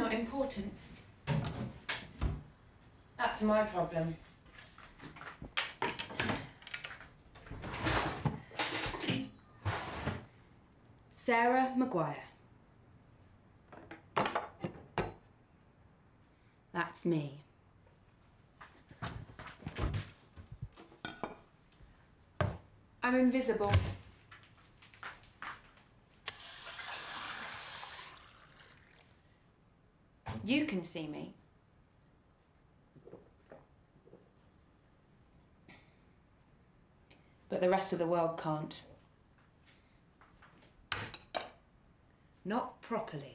not important. That's my problem. Sarah Maguire. That's me. I'm invisible. You can see me. But the rest of the world can't. Not properly.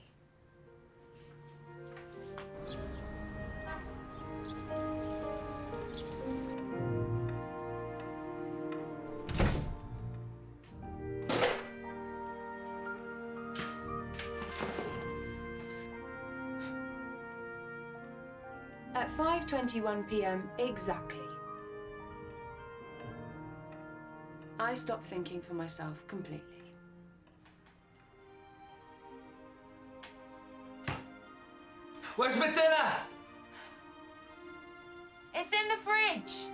At 5:21 p.m. exactly, I stopped thinking for myself completely. Where's my dinner? It's in the fridge.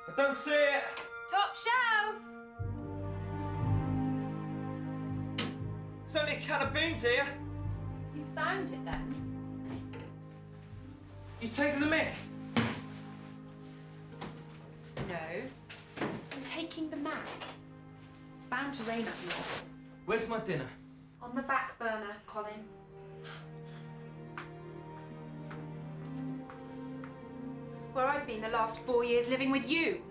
I don't see it. Top shelf. There's only a can of beans here. You found it then? You taking the mick? No. I'm taking the Mac. It's bound to rain up north. Where's my dinner? On the back burner, Colin. Where I've been the last 4 years living with you.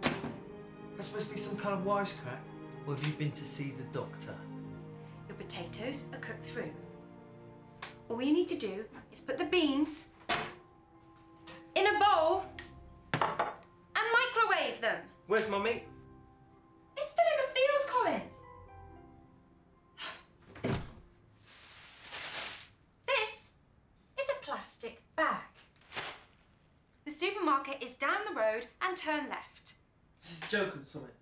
That's supposed to be some kind of wisecrack. Or have you been to see the doctor? Your potatoes are cooked through. All you need to do is put the beans in a bowl and microwave them. Where's my meat? It's still in the field, Colin. This is a plastic bag. The supermarket is down the road and turn left. This is a joke or something.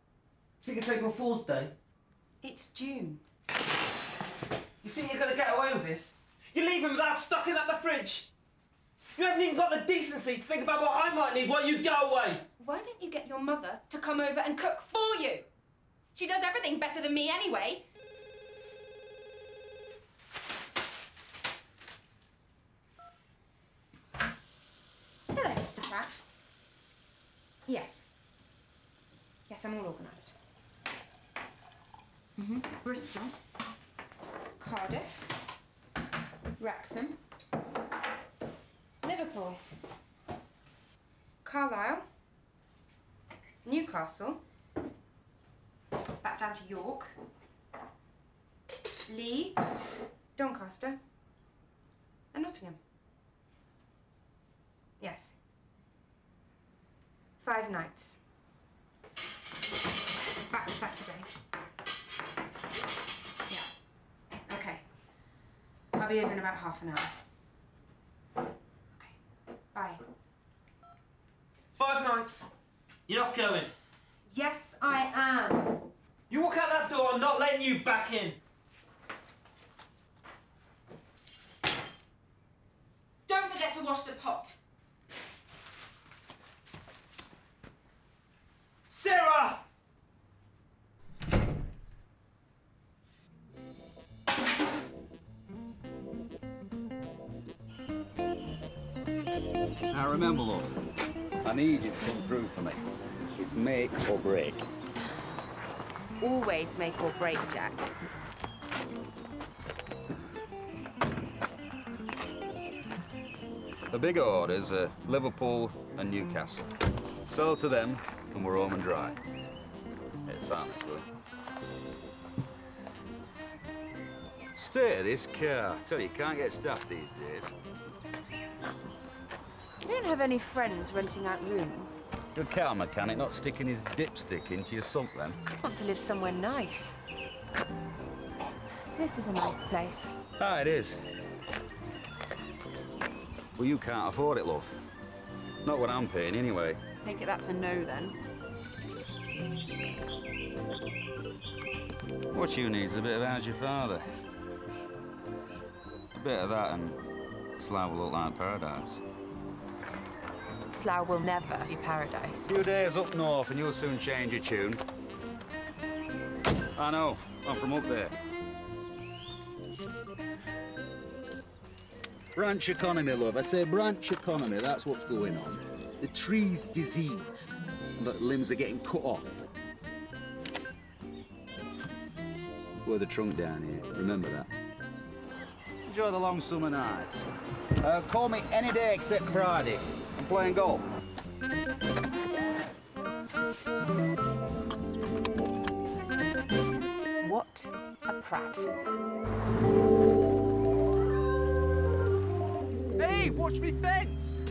Think it's April Fool's Day? It's June. You think you're gonna get away with this? You're leaving without stocking up the fridge. You haven't even got the decency to think about what I might need while you go away. Why don't you get your mother to come over and cook for you? She does everything better than me anyway. Hello, Mr. Pratt. Yes. Yes, I'm all organised. Bristol, Cardiff, Wrexham, Liverpool, Carlisle, Newcastle, back down to York, Leeds, Doncaster, and Nottingham. Yes. 5 nights. Back Saturday. Yeah. Okay. I'll be over in about half an hour. Okay. Bye. 5 nights. You're not going. Yes, I am. You walk out that door, I'm not letting you back in. Don't forget to wash the pot. Sarah! Now remember, love, I need you to come through for me. It's make or break. Always make or break, Jack. The bigger orders are Liverpool and Newcastle. Sell to them and we're home and dry. It's honest, will you? State of this car. I tell you, you can't get staff these days. You don't have any friends renting out rooms? Good car mechanic not sticking his dipstick into your sump, then. Want to live somewhere nice. This is a nice place. Ah, it is. Well, you can't afford it, love. Not what I'm paying, anyway. Take it that's a no, then. What you need is a bit of How's Your Father. A bit of that and Slough will look like paradise. Slough will never be paradise. A few days up north and you'll soon change your tune. I know, I'm from up there. Branch economy, love. I say branch economy, that's what's going on. The tree's diseased, and the limbs are getting cut off. Wear the trunk down here, remember that. Enjoy the long summer nights. Call me any day except Friday. I'm playing golf. What a prat. Hey, watch me fence!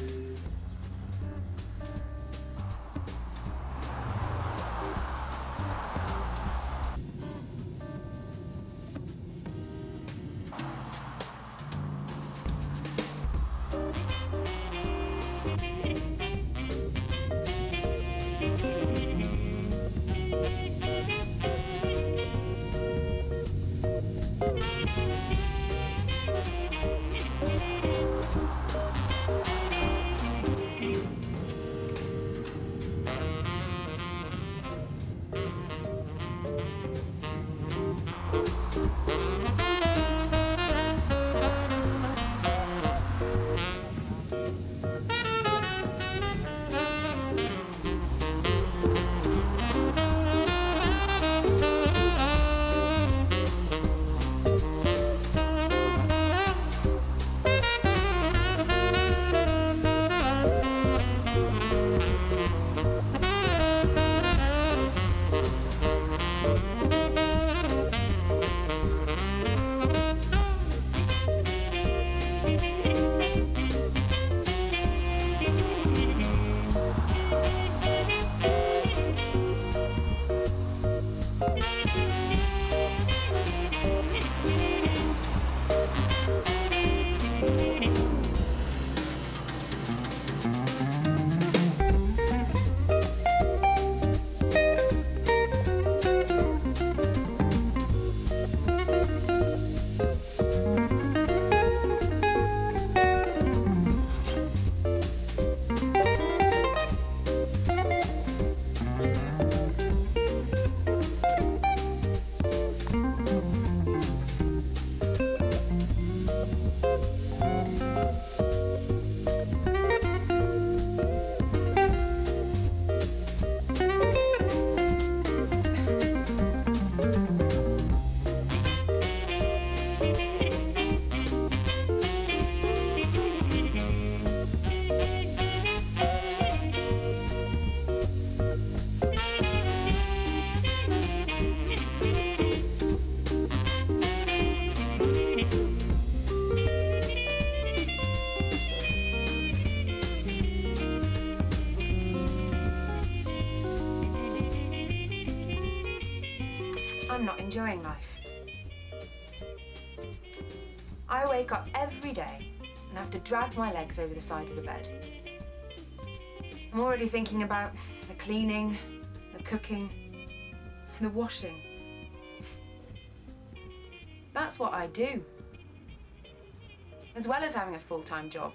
I'm not enjoying life. I wake up every day and have to drag my legs over the side of the bed. I'm already thinking about the cleaning, the cooking, the washing. That's what I do, as well as having a full-time job.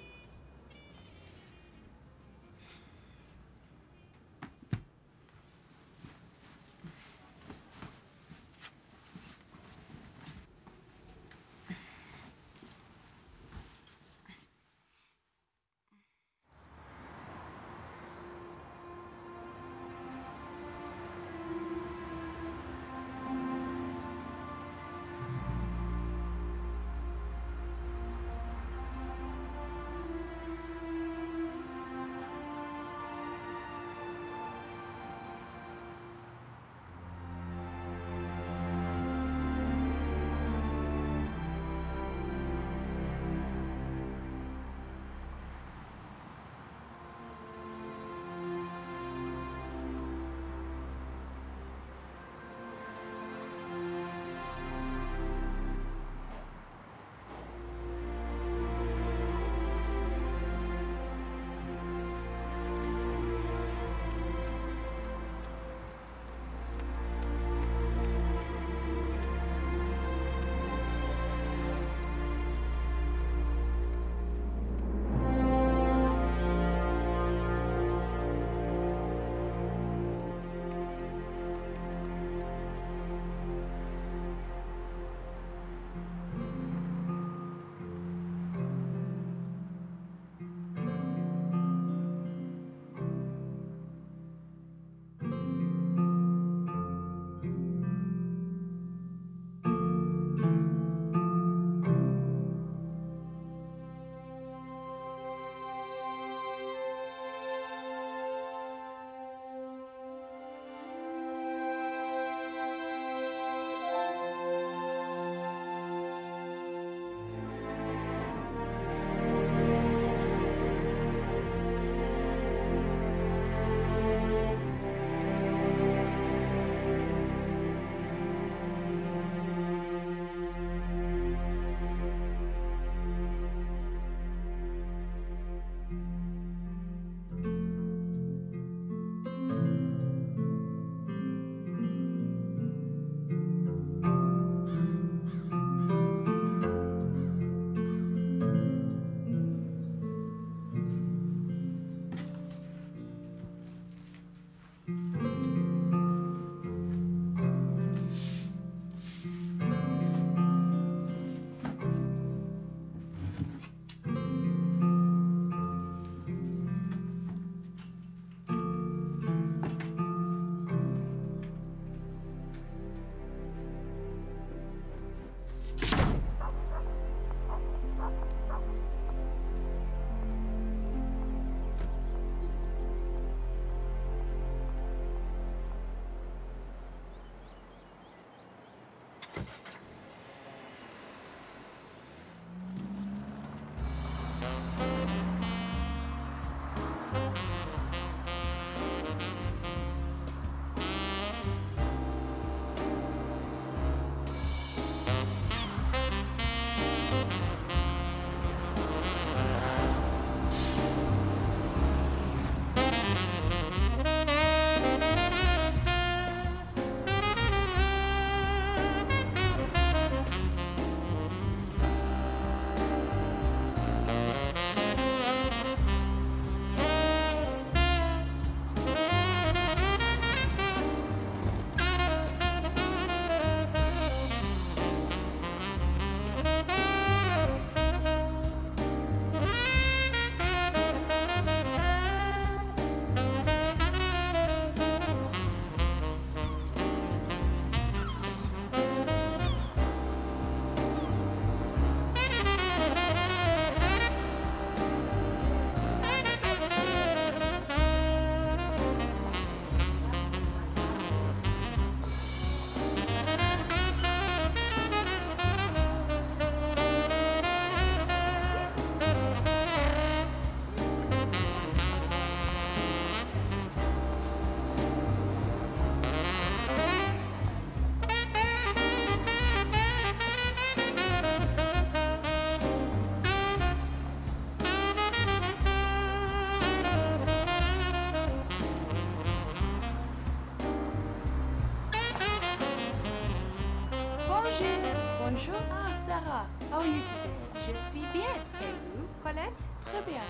Bonjour. Ah, Sarah. How are you today? Je suis bien. Et vous, Colette? Très bien.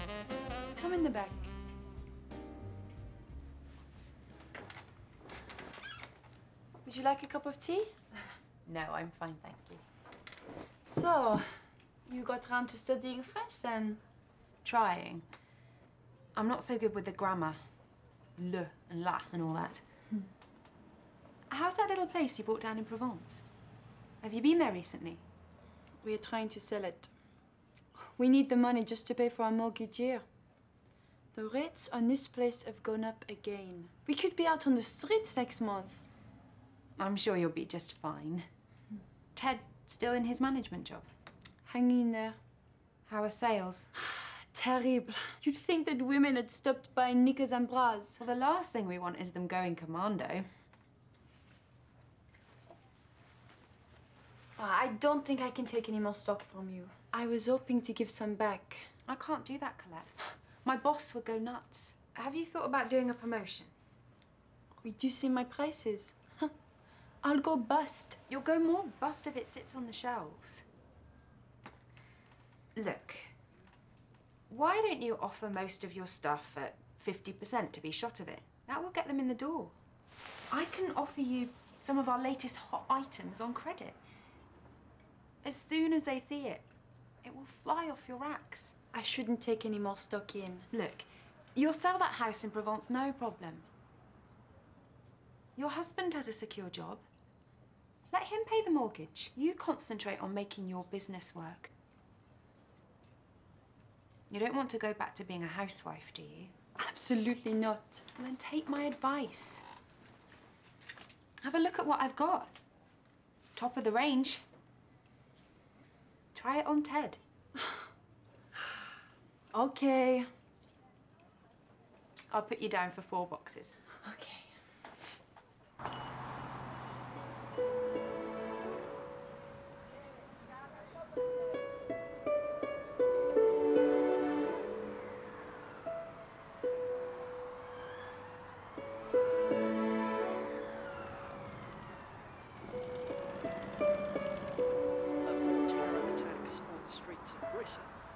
Come in the back. Would you like a cup of tea? No, I'm fine, thank you. So, you got round to studying French then? Trying. I'm not so good with the grammar. Le and la and all that. How's that little place you bought down in Provence? Have you been there recently? We're trying to sell it. We need the money just to pay for our mortgage here. The rates on this place have gone up again. We could be out on the streets next month. I'm sure you'll be just fine. Ted still in his management job? Hanging in there. How are sales? Terrible. You'd think that women had stopped buying knickers and bras. Well, the last thing we want is them going commando. I don't think I can take any more stock from you. I was hoping to give some back. I can't do that, Colette. My boss would go nuts. Have you thought about doing a promotion? Reducing my prices. I'll go bust. You'll go more bust if it sits on the shelves. Look, why don't you offer most of your stuff at 50% to be shot of it? That will get them in the door. I can offer you some of our latest hot items on credit. As soon as they see it, it will fly off your racks. I shouldn't take any more stock in. Look, you'll sell that house in Provence, no problem. Your husband has a secure job. Let him pay the mortgage. You concentrate on making your business work. You don't want to go back to being a housewife, do you? Absolutely not. Well, then take my advice. Have a look at what I've got. Top of the range. Try it on Ted. Okay. I'll put you down for 4 boxes. Okay.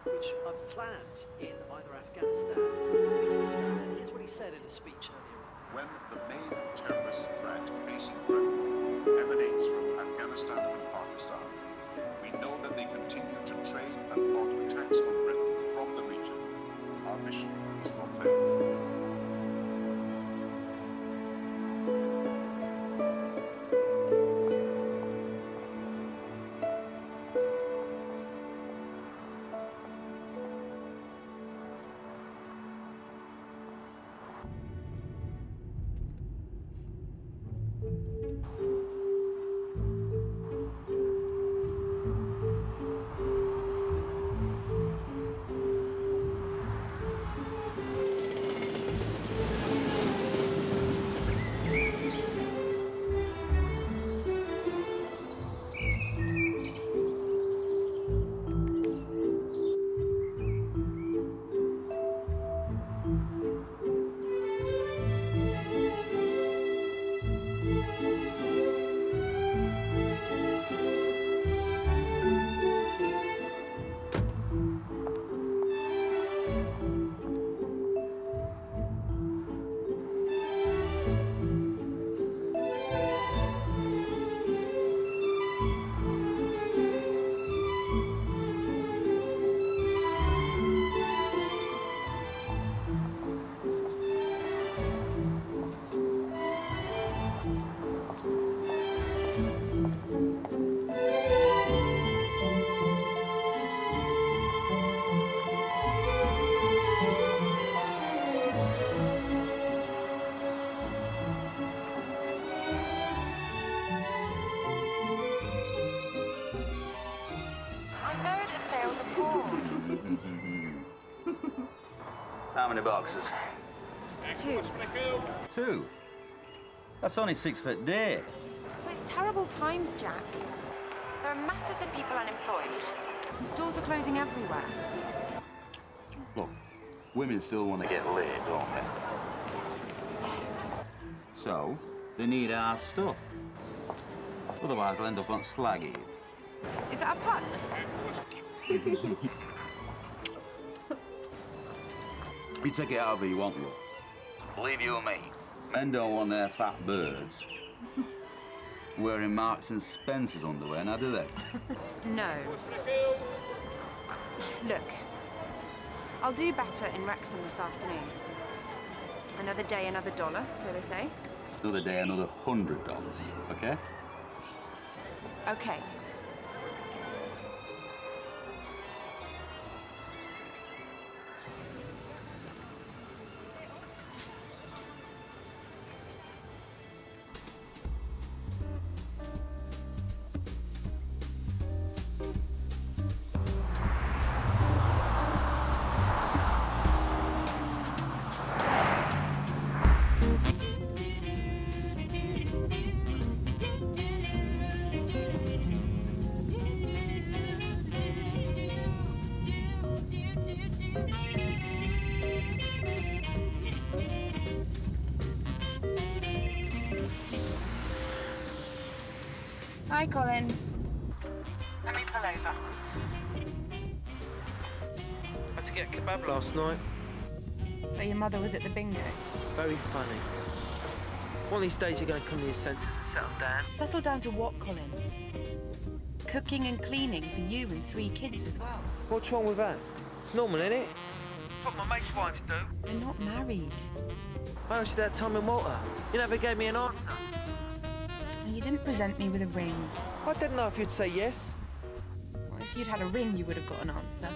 Which are planned in either Afghanistan or Pakistan. And here's what he said in a speech earlier. When the main terrorist threat facing Britain emanates from Afghanistan and Pakistan, we know that they continue to train and plot attacks on Britain from the region. Our mission is not failed. How many boxes? 2. 2? That's only 6 foot deer. Well, it's terrible times, Jack. There are masses of people unemployed, and stores are closing everywhere. Look, women still want to get laid, don't they? Yes. So, they need our stuff. Otherwise, they'll end up on Slaggy. Is that a pun? You take it however you want, love. Believe you and me, men don't want their fat birds wearing Marks and Spencer's underwear, now do they? No. Look, I'll do better in Wrexham this afternoon. Another day, another dollar, so they say. Another day, another $100, okay? Okay. Hi, Colin. Let me pull over. Had to get a kebab last night. So your mother was at the bingo? Very funny. One of these days you're going to come to your senses and settle down. Settle down to what, Colin? Cooking and cleaning for you and 3 kids as well. What's wrong with that? It's normal, isn't it? What my mate's wives do. They're not married. I asked you that time in Malta. You never gave me an answer. You didn't present me with a ring. I didn't know if you'd say yes. Well, if you'd had a ring, you would have got an answer.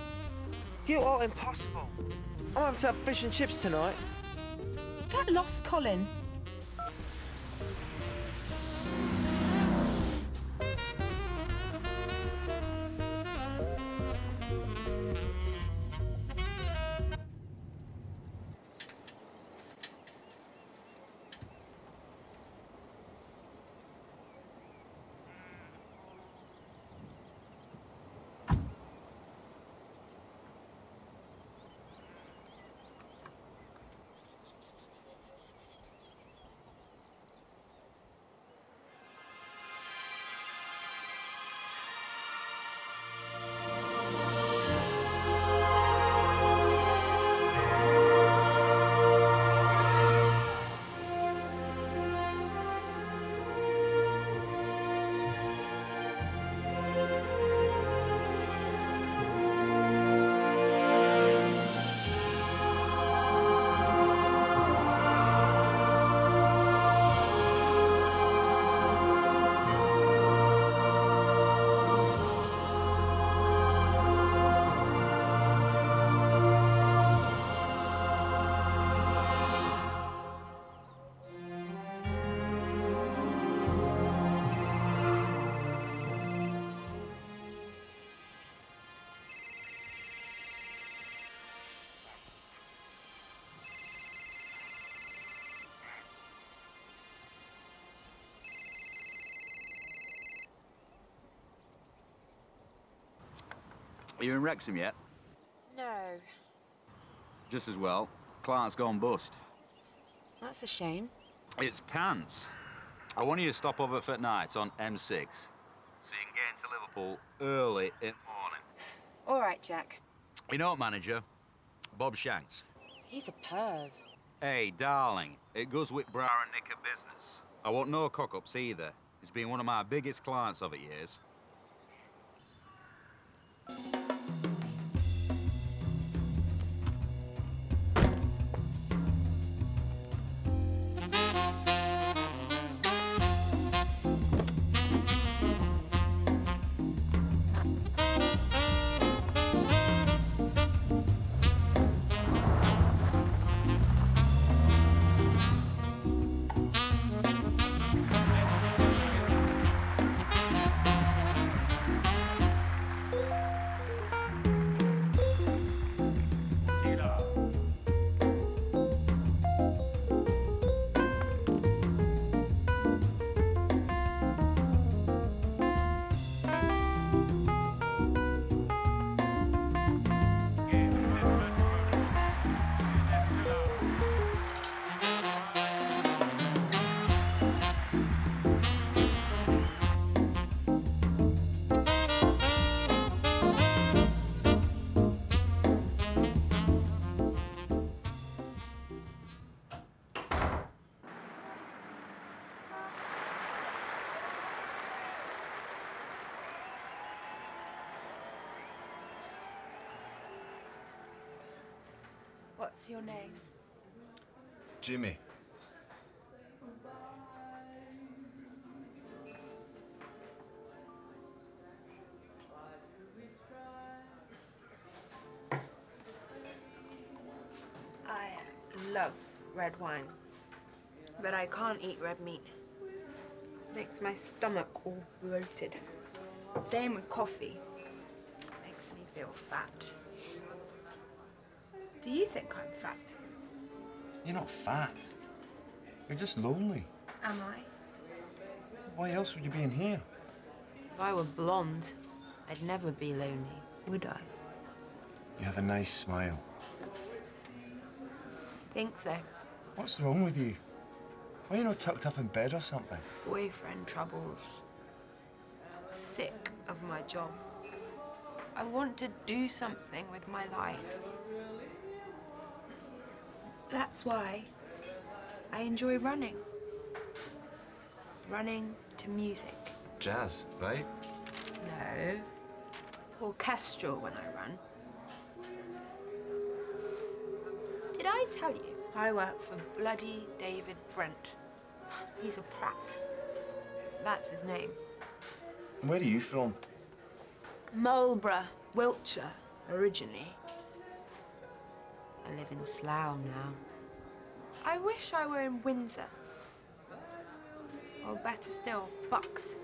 You are impossible. I'm having to have fish and chips tonight. Get lost, Colin. Are you in Wrexham yet? No. Just as well. Client's gone bust. That's a shame. It's pants. I want you to stop over for night on M6. So you can get into Liverpool early in the morning. All right, Jack. You know what, manager? Bob Shanks. He's a perv. Hey, darling, it goes with bra and knicker business. I want no cock-ups either. He's been one of my biggest clients over years. What's your name? Jimmy. I love red wine, but I can't eat red meat. Makes my stomach all bloated. Same with coffee. Makes me feel fat. Do you think I'm fat? You're not fat. You're just lonely. Am I? Why else would you be in here? If I were blonde, I'd never be lonely, would I? You have a nice smile. Think so. What's wrong with you? Why are you not tucked up in bed or something? Boyfriend troubles. Sick of my job. I want to do something with my life. That's why I enjoy running. Running to music. Jazz, right? No. Orchestral when I run. Did I tell you I work for bloody David Brent? He's a prat. That's his name. Where are you from? Marlborough, Wiltshire, originally. I live in Slough now. I wish I were in Windsor. Or better still, Bucks.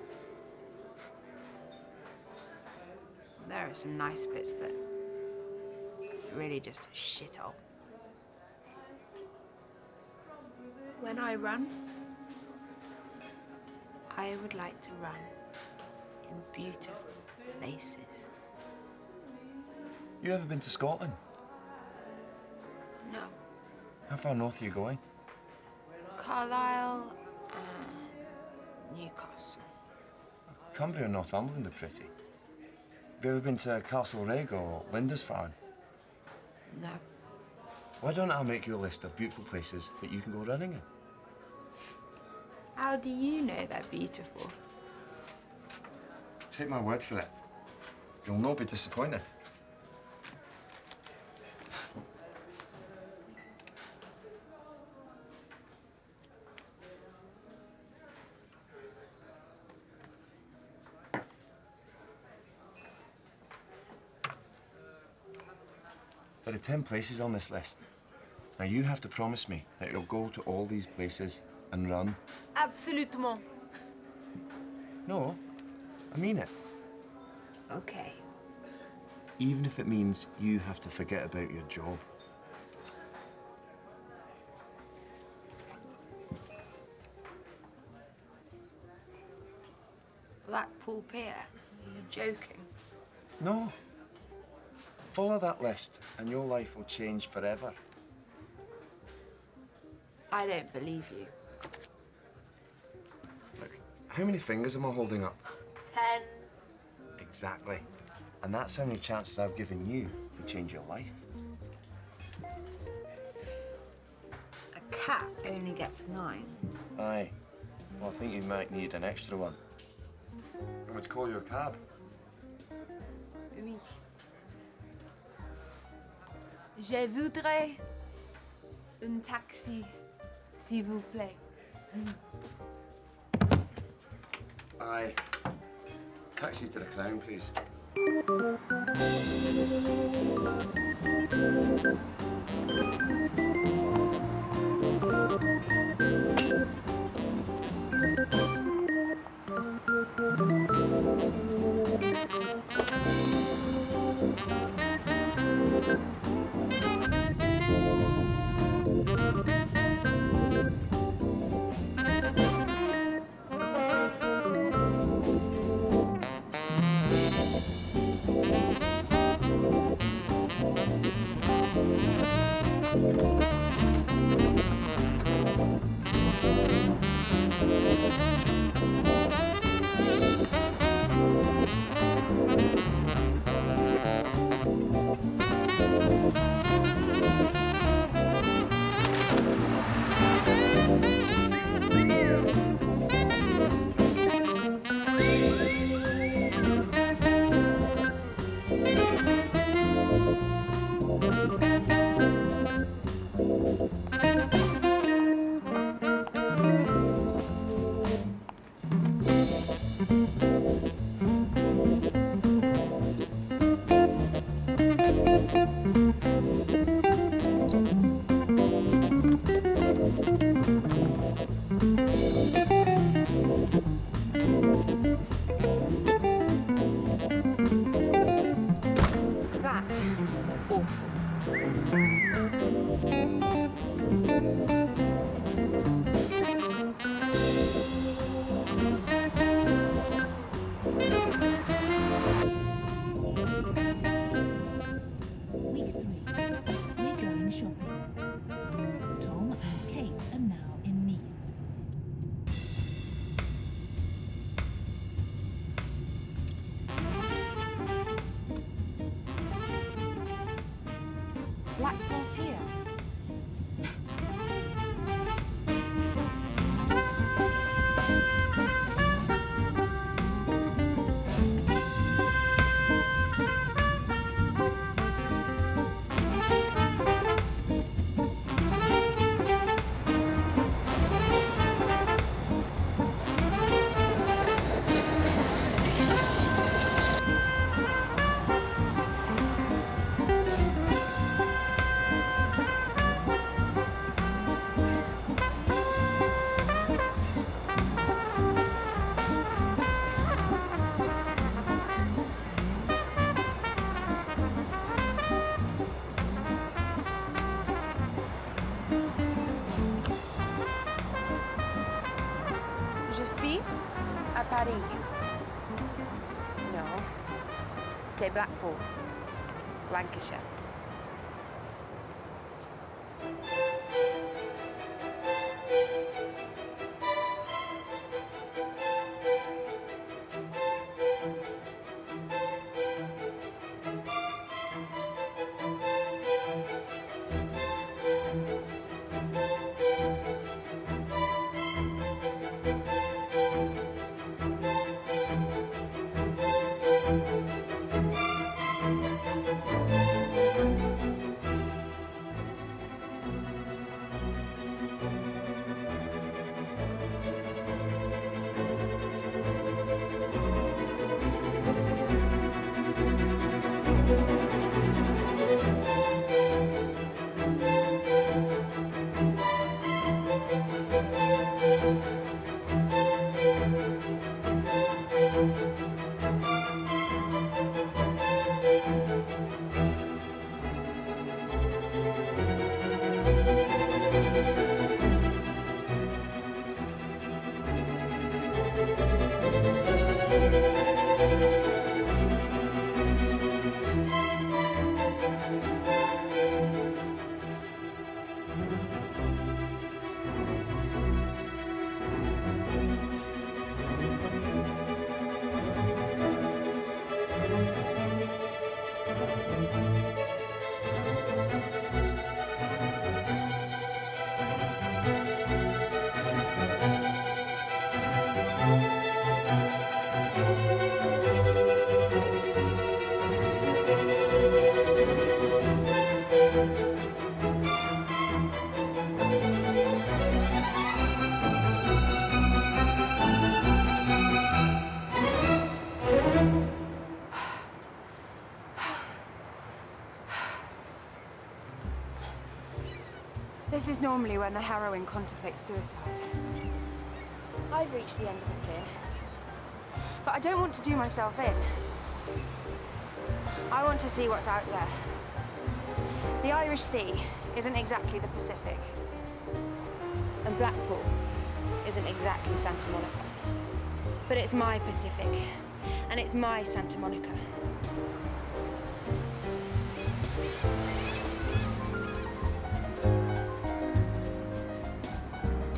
There are some nice bits, but it's really just a shithole. When I run, I would like to run in beautiful places. You ever been to Scotland? No. How far north are you going? Carlisle and Newcastle. Cumbria and Northumberland are pretty. Have you ever been to Castlereagh or Lindisfarne? No. Why don't I make you a list of beautiful places that you can go running in? How do you know they're beautiful? Take my word for it. You'll not be disappointed. There are 10 places on this list. Now you have to promise me that you'll go to all these places and run. Absolument. No, I mean it. Okay. Even if it means you have to forget about your job. Blackpool Pier? You're joking. No. Follow that list and your life will change forever. I don't believe you. Look, how many fingers am I holding up? 10. Exactly. And that's how many chances I've given you to change your life. A cat only gets 9. Aye. Well, I think you might need an extra one. I'm going to call you a cab. Oui. Je voudrais un taxi, s'il vous plaît. Aye. Taxi to the Crown, please. Je suis à Paris. No, c'est Blackpool, Lancashire. This is normally when the heroine contemplates suicide. I've reached the end of it here. But I don't want to do myself in. I want to see what's out there. The Irish Sea isn't exactly the Pacific. And Blackpool isn't exactly Santa Monica. But it's my Pacific, and it's my Santa Monica.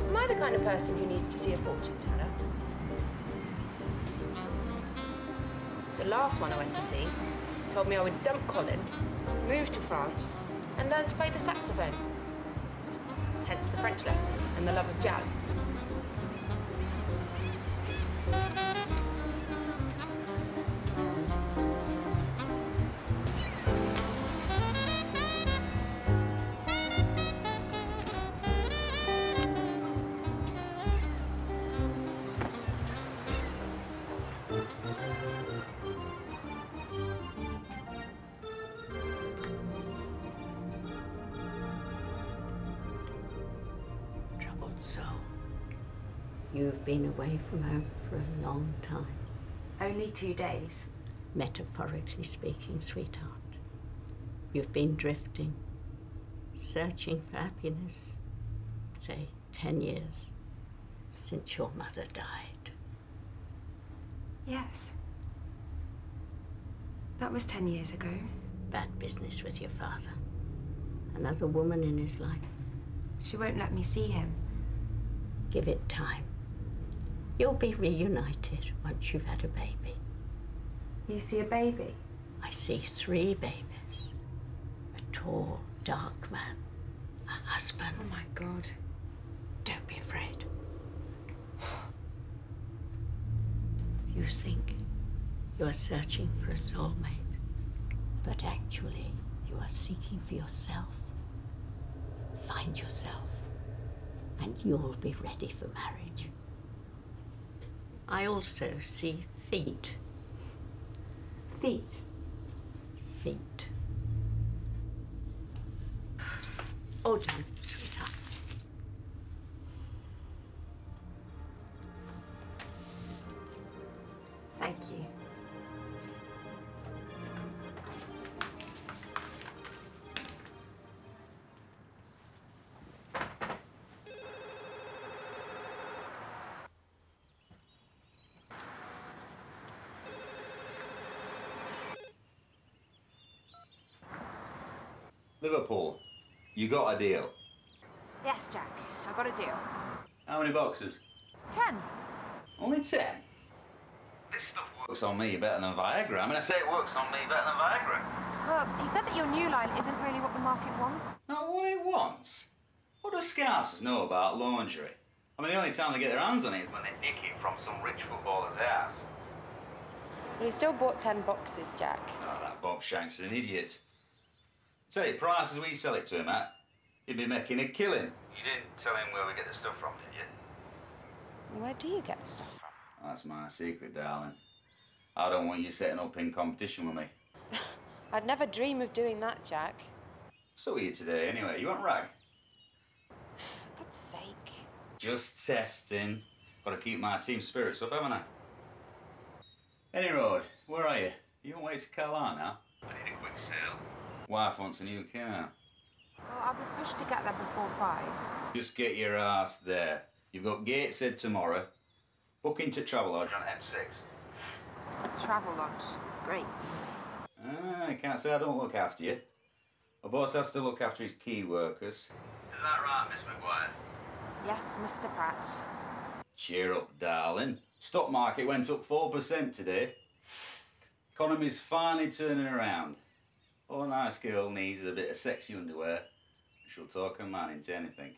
Am I the kind of person who needs to see a fortune teller? The last one I went to see told me I would dump Colin, move to France, and learn to play the saxophone. Hence the French lessons and the love of jazz. So, you've been away from home for a long time. Only 2 days. Metaphorically speaking, sweetheart. You've been drifting, searching for happiness, say 10 years, since your mother died. Yes. That was 10 years ago. Bad business with your father. Another woman in his life. She won't let me see him. Give it time. You'll be reunited once you've had a baby. You see a baby? I see 3 babies. A tall, dark man. A husband. Oh my God. Don't be afraid. You think you are searching for a soulmate, but actually you are seeking for yourself. Find yourself, and you'll be ready for marriage. I also see feet. Feet? Feet. Oh, don't, sweetheart. Thank you. Liverpool, you got a deal. Yes, Jack, I got a deal. How many boxes? 10. Only 10? This stuff works on me better than Viagra. I mean, I say it works on me better than Viagra. Well, he said that your new line isn't really what the market wants. Not what it wants? What do Scousers know about lingerie? I mean, the only time they get their hands on it is when they nick it from some rich footballer's house. But he still bought 10 boxes, Jack. Oh, that Bob Shanks is an idiot. Tell you, prices we sell it to him at, he'd be making a killing. You didn't tell him where we get the stuff from, did you? Where do you get the stuff from? That's my secret, darling. I don't want you setting up in competition with me. I'd never dream of doing that, Jack. So are you today, anyway? You want rag? For God's sake. Just testing. Got to keep my team spirits up, haven't I? Any road, where are you? You on way to Carlisle now? I need a quick sale. Wife wants a new car. Well, I'll be pushed to get there before 5. Just get your ass there. You've got Gateshead tomorrow. Book into Travelodge on M6. Travel lodge. Great. Ah, you can't say I don't look after you. A boss has to look after his key workers. Is that right, Miss McGuire? Yes, Mr. Pratt. Cheer up, darling. Stock market went up 4% today. Economy's finally turning around. All a nice girl needs is a bit of sexy underwear. She'll talk her man into anything.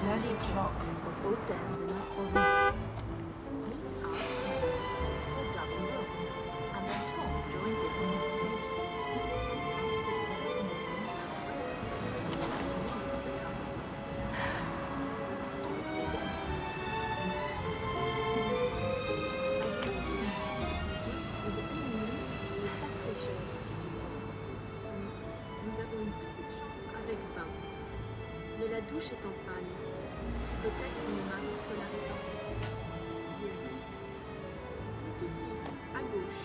Bloody clock. Mais la douche est en panne. Peut-être qu'on m'a faut la réparer. C'est ici, à gauche.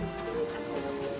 Escalier accéléré.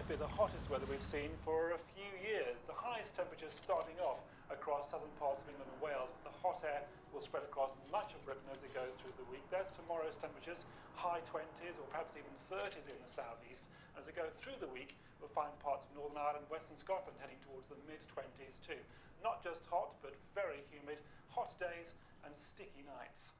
might be the hottest weather we've seen for a few years. The highest temperatures starting off across southern parts of England and Wales, but the hot air will spread across much of Britain as it goes through the week. There's tomorrow's temperatures, high 20s or perhaps even 30s in the southeast. As we go through the week, we'll find parts of Northern Ireland, Western Scotland heading towards the mid-20s too. Not just hot, but very humid, hot days and sticky nights.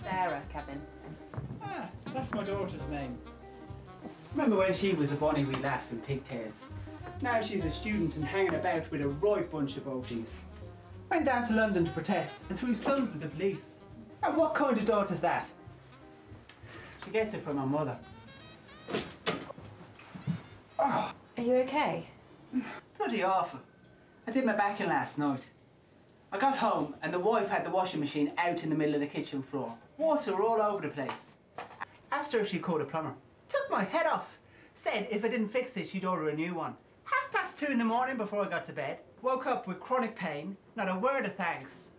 Sarah, Kevin. Ah, that's my daughter's name. Remember when she was a bonny wee lass in pigtails? Now she's a student and hanging about with a right bunch of boaties. Went down to London to protest and threw stones at the police. And what kind of daughter's that? She gets it from her mother. Oh. Are you okay? Bloody awful. I did my backing last night. I got home and the wife had the washing machine out in the middle of the kitchen floor. Water all over the place. Asked her if she called a plumber. Took my head off. Said if I didn't fix it, she'd order a new one. 2:30 in the morning before I got to bed. Woke up with chronic pain. Not a word of thanks.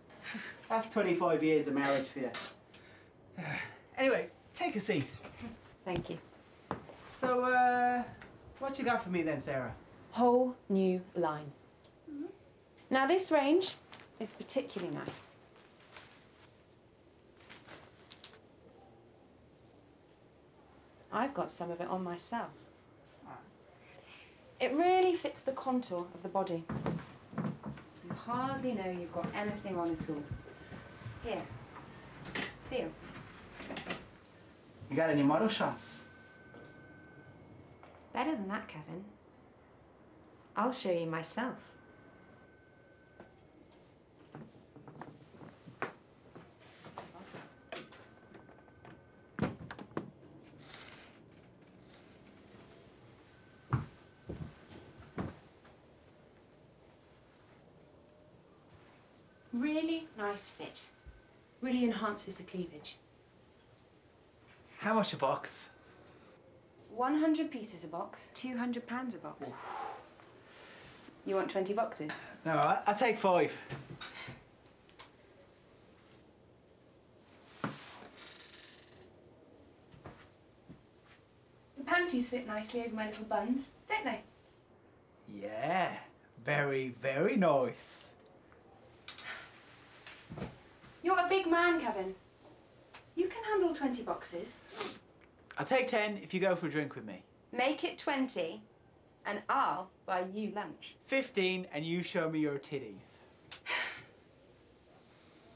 That's 25 years of marriage for you. Anyway, take a seat. Thank you. So, what you got for me then, Sarah? Whole new line. Now this range is particularly nice. I've got some of it on myself. It really fits the contour of the body. You hardly know you've got anything on at all. Here, feel. You got any model shots? Better than that, Kevin. I'll show you myself. Really nice fit. Really enhances the cleavage. How much a box? 100 pieces a box, £200 a box. Ooh. You want 20 boxes? No, I'll take 5. The panties fit nicely over my little buns, don't they? Yeah, very, very nice. You're a big man, Kevin. You can handle 20 boxes. I'll take 10 if you go for a drink with me. Make it 20 and I'll buy you lunch. 15 and you show me your titties.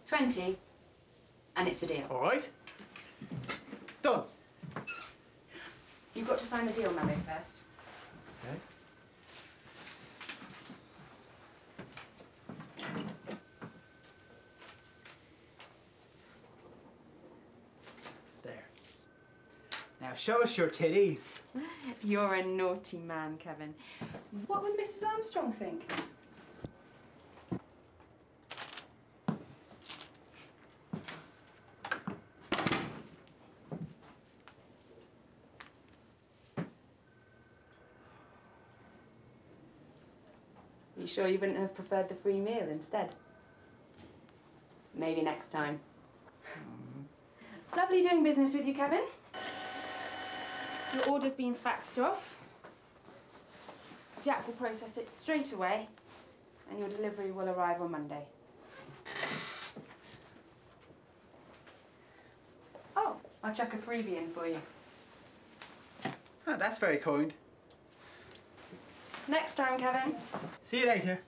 20 and it's a deal. All right. Done. You've got to sign the deal memo first. Okay. Now show us your titties. You're a naughty man, Kevin. What would Mrs. Armstrong think? You sure you wouldn't have preferred the free meal instead? Maybe next time. Lovely doing business with you, Kevin. Your order's been faxed off. Jack will process it straight away, and your delivery will arrive on Monday. Oh, I'll chuck a freebie in for you. Oh, that's very kind. Next time, Kevin. See you later.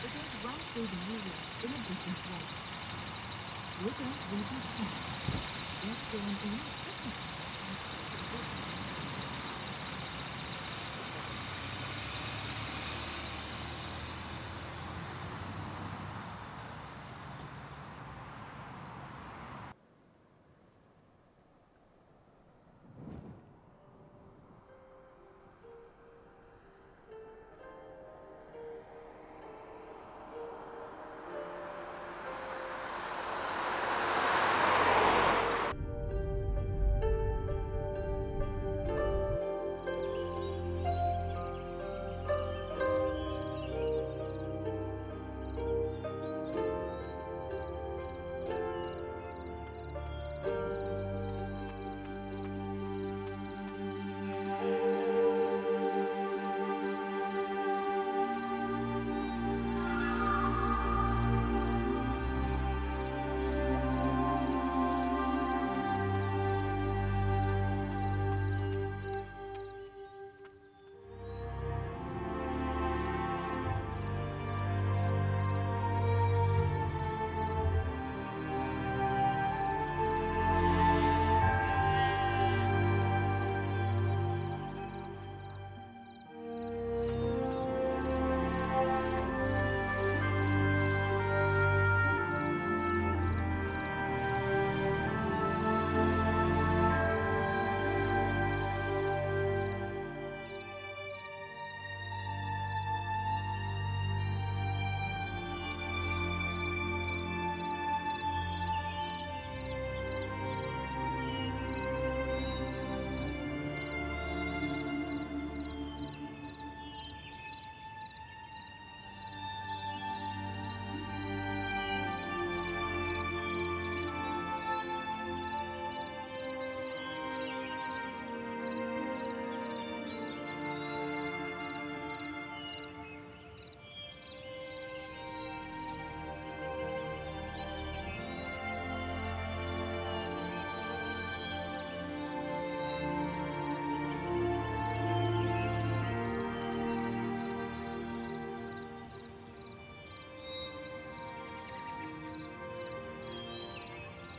We're going to run through the new words in a different way. We're going to read them twice. We've drawn in a second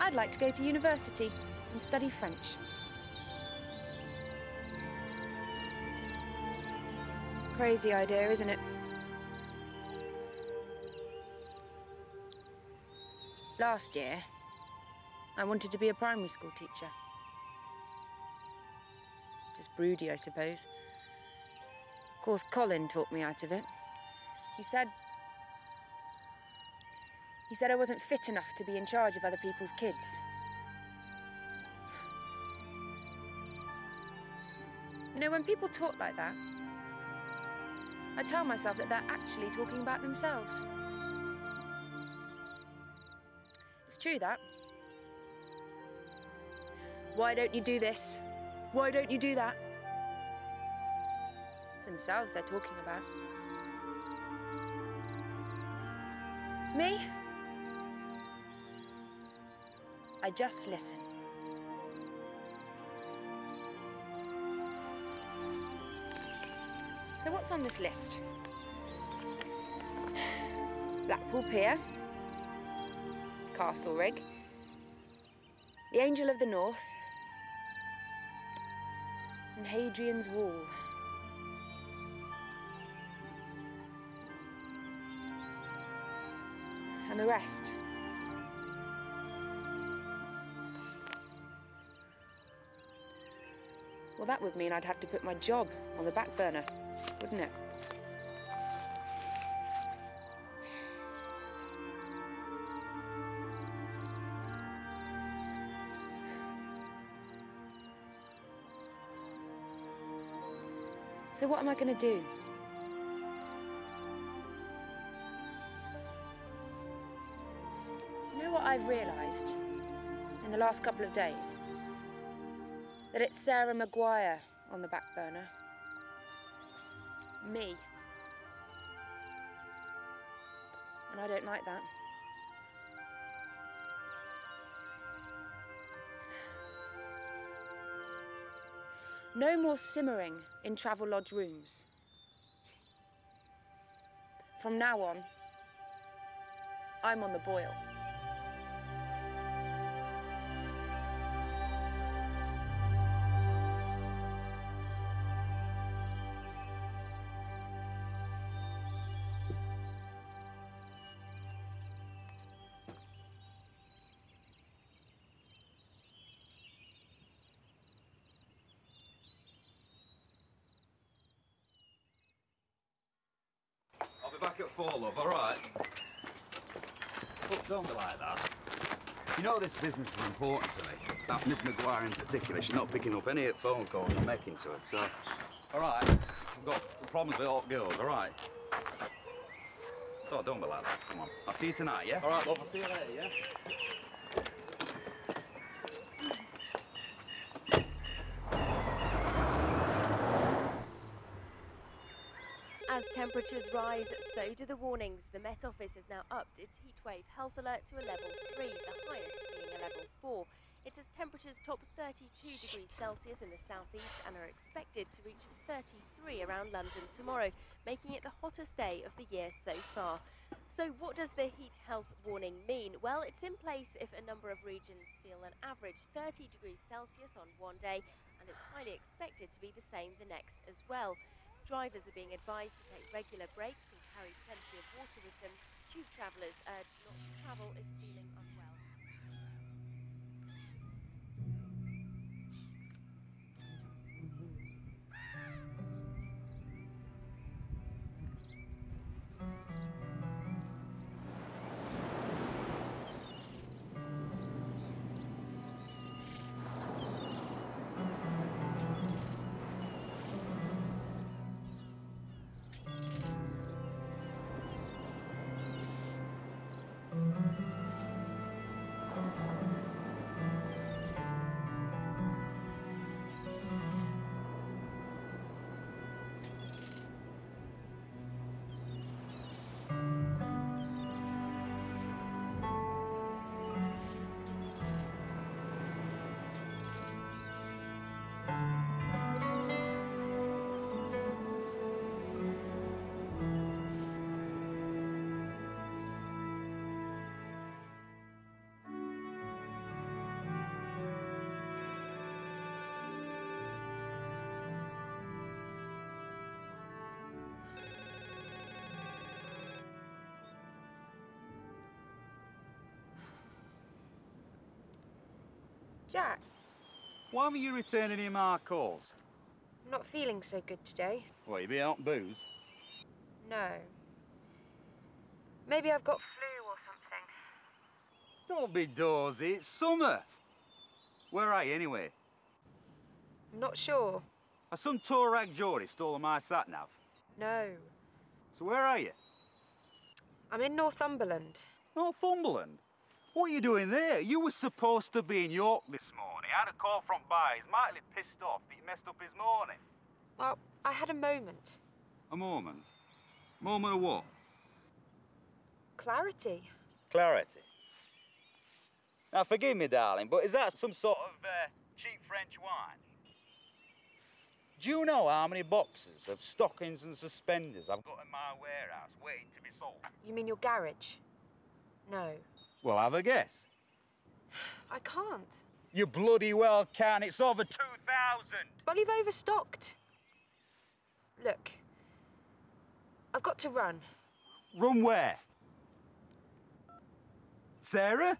I'd like to go to university and study French. Crazy idea, isn't it? Last year, I wanted to be a primary school teacher. Just broody, I suppose. Of course, Colin talked me out of it. He said I wasn't fit enough to be in charge of other people's kids. You know, when people talk like that, I tell myself that they're actually talking about themselves. It's true, that. Why don't you do this? Why don't you do that? It's themselves they're talking about. Me? I just listen. So what's on this list? Blackpool Pier, Castlerig, the Angel of the North, and Hadrian's Wall. And the rest. Well, that would mean I'd have to put my job on the back burner, wouldn't it? So what am I going to do? You know what I've realised in the last couple of days? That it's Sarah Maguire on the back burner. Me. And I don't like that. No more simmering in Travelodge rooms. From now on, I'm on the boil. I'll be back at 4, love, all right? Look, don't be like that. You know this business is important to me. Miss Maguire in particular, she's not picking up any phone calls I'm making to her, so... All right, I've got problems with hot girls, all right? Don't be like that, come on. I'll see you tonight, yeah? All right, love, I'll see you later, yeah? As temperatures rise, so do the warnings. The Met Office has now upped its heatwave health alert to a level 3, the highest being a level 4. It says temperatures top 32 degrees Celsius in the southeast and are expected to reach 33 around London tomorrow, making it the hottest day of the year so far. So what does the heat health warning mean? Well, it's in place if a number of regions feel an average 30 degrees Celsius on one day, and it's highly expected to be the same the next as well. Drivers are being advised to take regular breaks and carry plenty of water with them. Tube travellers urged not to travel if feeling unwell. Jack, Why haven't you returned any of my calls? I'm not feeling so good today. What, you been out on booze? No. Maybe I've got flu or something. Don't be dozy, it's summer. Where are you anyway? I'm not sure. Has some tour rag Geordie stolen my sat-nav? No. So where are you? I'm in Northumberland. Northumberland? What are you doing there? You were supposed to be in York this morning. I had a call from Bar. He's mightily pissed off that you messed up his morning. Well, I had a moment. A moment? Moment of what? Clarity. Clarity. Now, forgive me, darling, but is that some sort of cheap French wine? Do you know how many boxes of stockings and suspenders I've got in my warehouse waiting to be sold? You mean your garage? No. Well, have a guess. I can't. You bloody well can. It's over 2,000. Well, you've overstocked. Look, I've got to run. Run where? Sarah?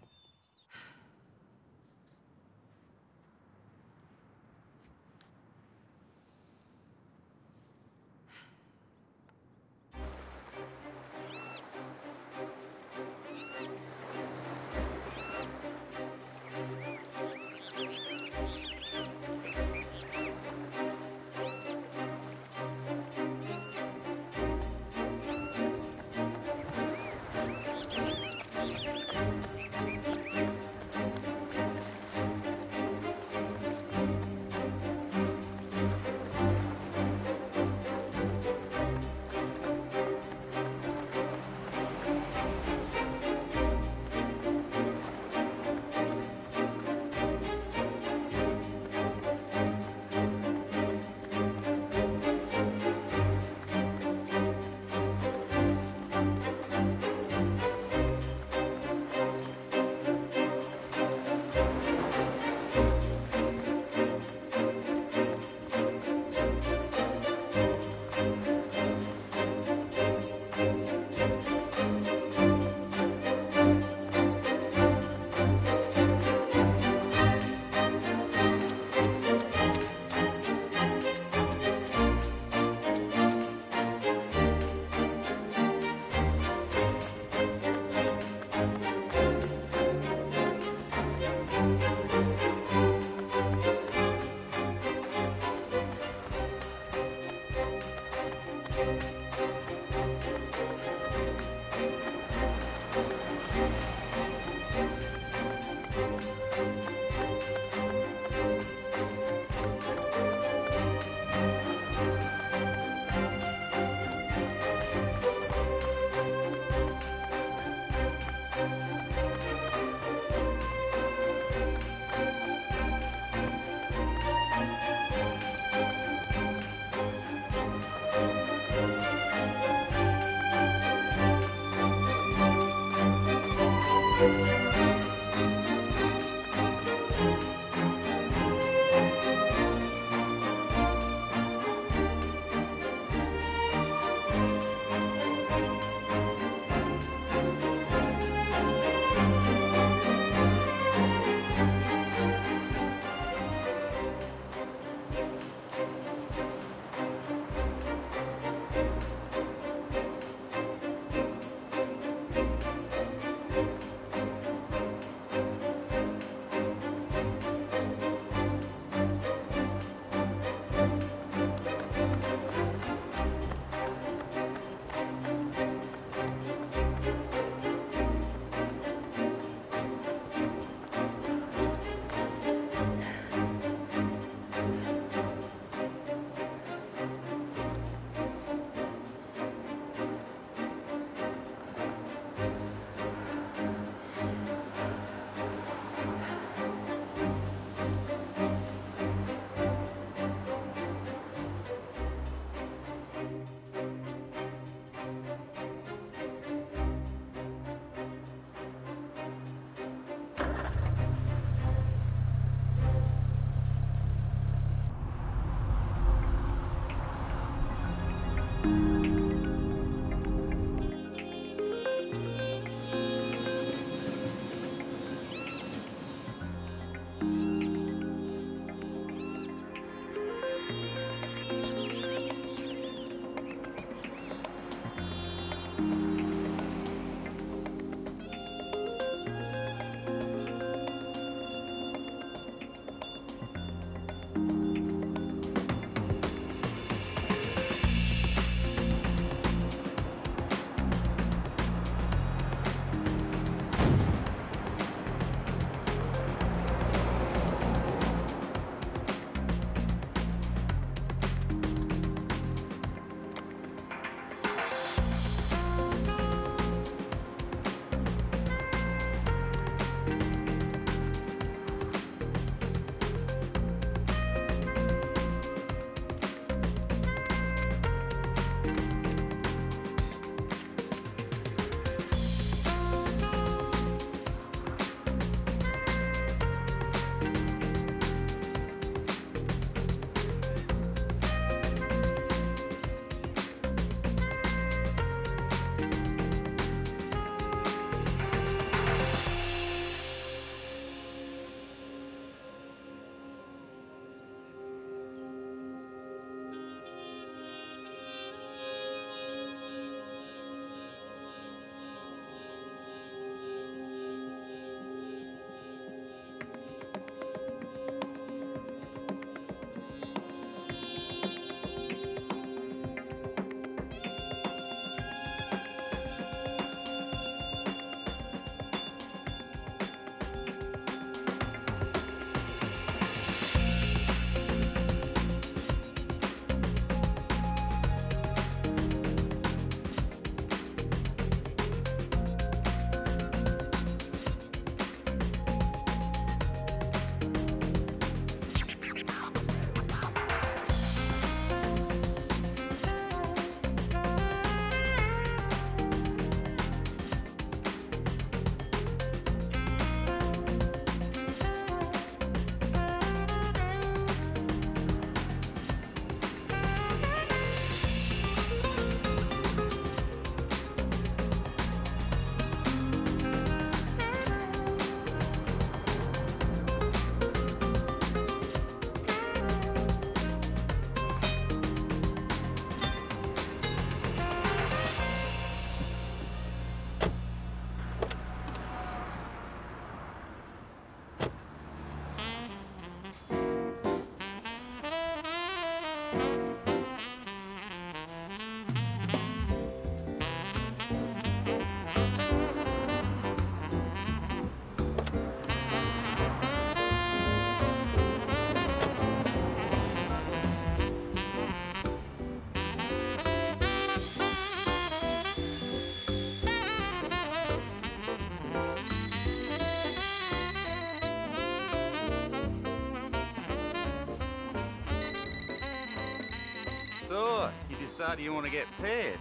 So, you decided you want to get paid?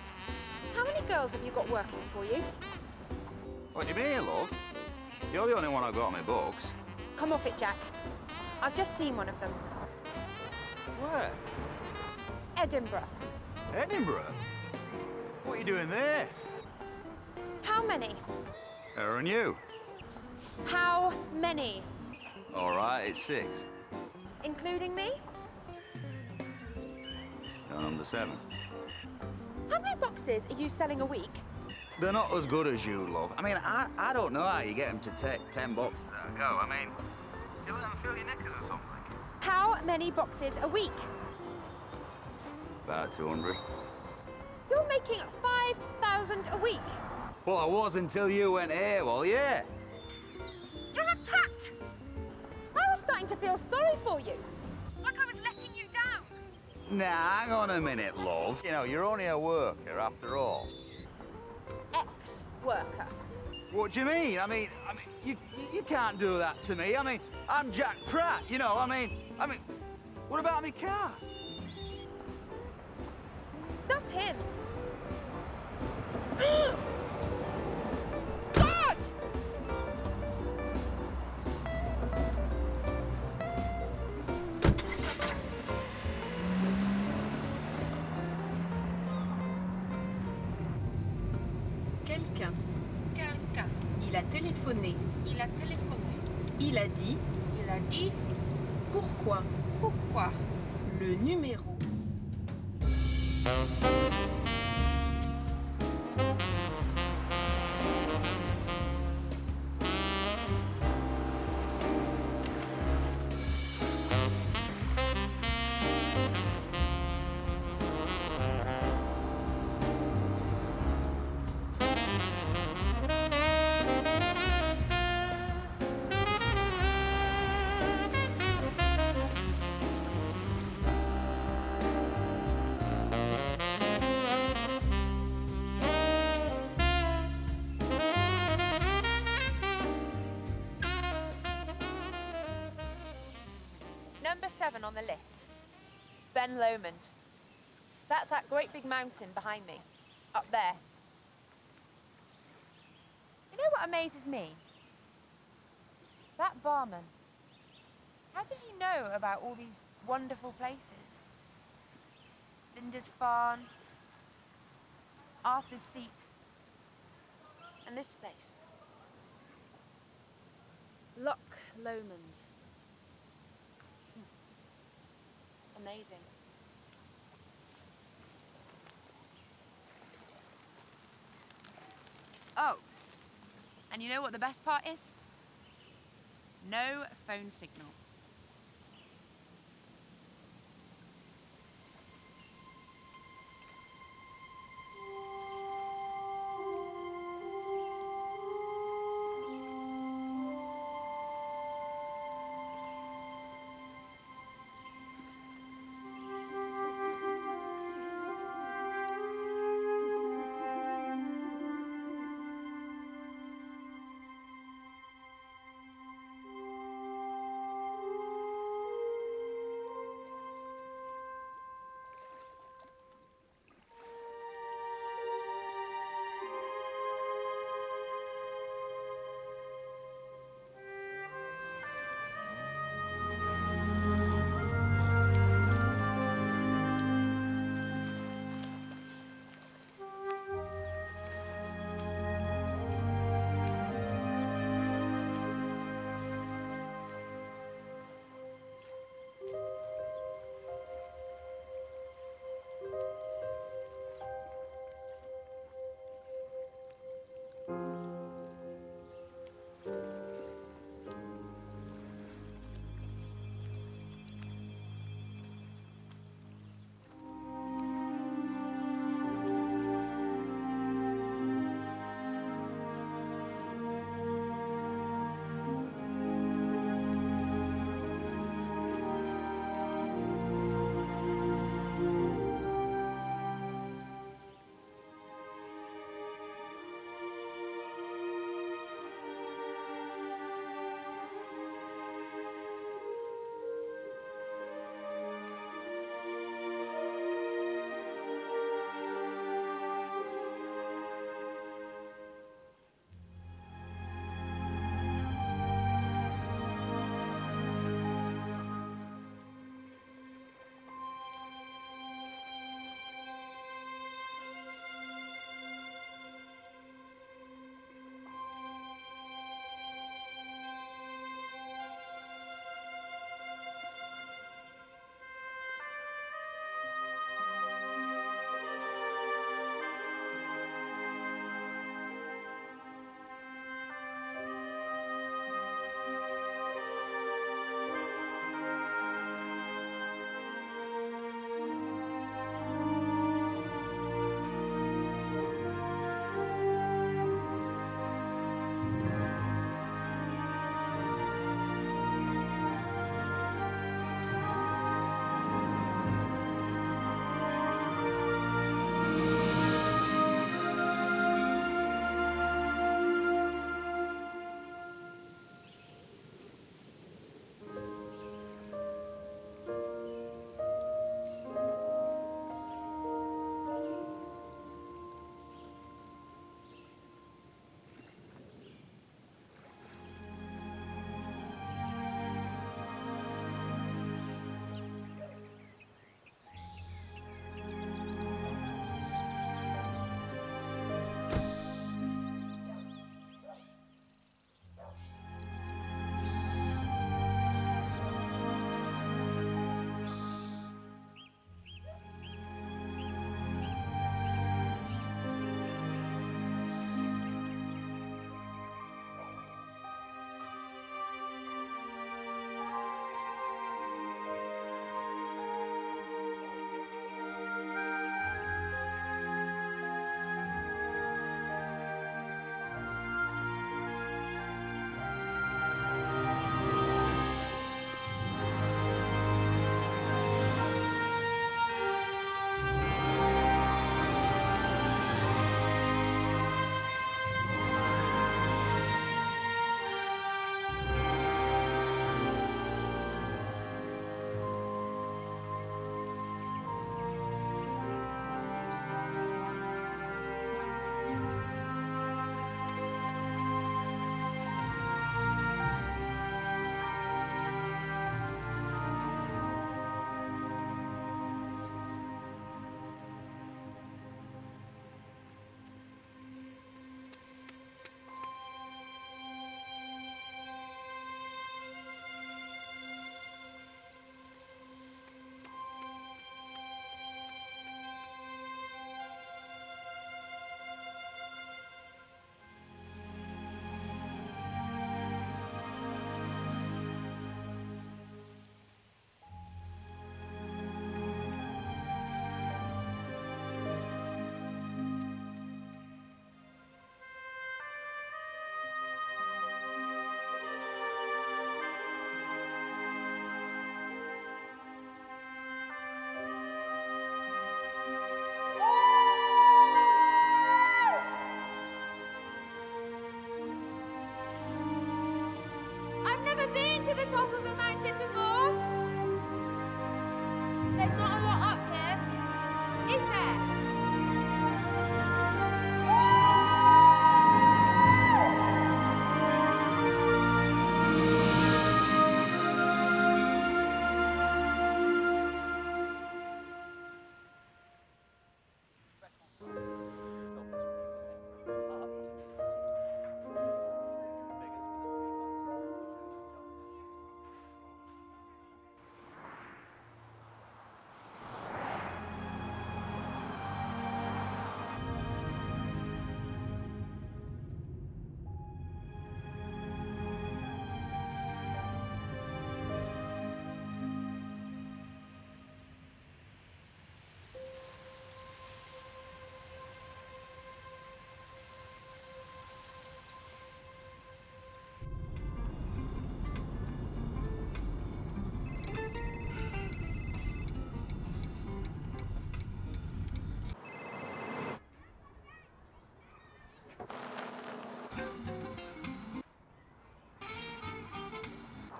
How many girls have you got working for you? What do you mean, love? You're the only one I've got on my books. Come off it, Jack. I've just seen one of them. Where? Edinburgh. Edinburgh? What are you doing there? How many? Her and you. How many? All right, it's 6. Including me? You're number 7. How many boxes are you selling a week? They're not as good as you, love. I mean, I don't know how you get them to take 10 boxes at a go. I mean, do you let them fill your knickers or something? How many boxes a week? About 200. You're making 5,000 a week. Well, I was until you went AWOL, yeah. You're a prat! I was starting to feel sorry for you. Like I was letting you down. Nah, hang on a minute, love. You know, you're only a worker after all. Ex-worker. What do you mean? I mean, you can't do that to me. I mean, I'm Jack Pratt, you know. I mean, what about me car? Stop him. God! Quelqu'un. Quelqu'un. Il a téléphoné. Il a téléphoné. Il a dit. Il a dit. Pourquoi? Pourquoi? Le numéro. Number 7 on the list. Ben Lomond. That's that great big mountain behind me. Up there. You know what amazes me? That barman. How did he know about all these wonderful places? Linda's Farm, Arthur's Seat, and this place. Loch Lomond. Amazing. Oh, and you know what the best part is? No phone signal.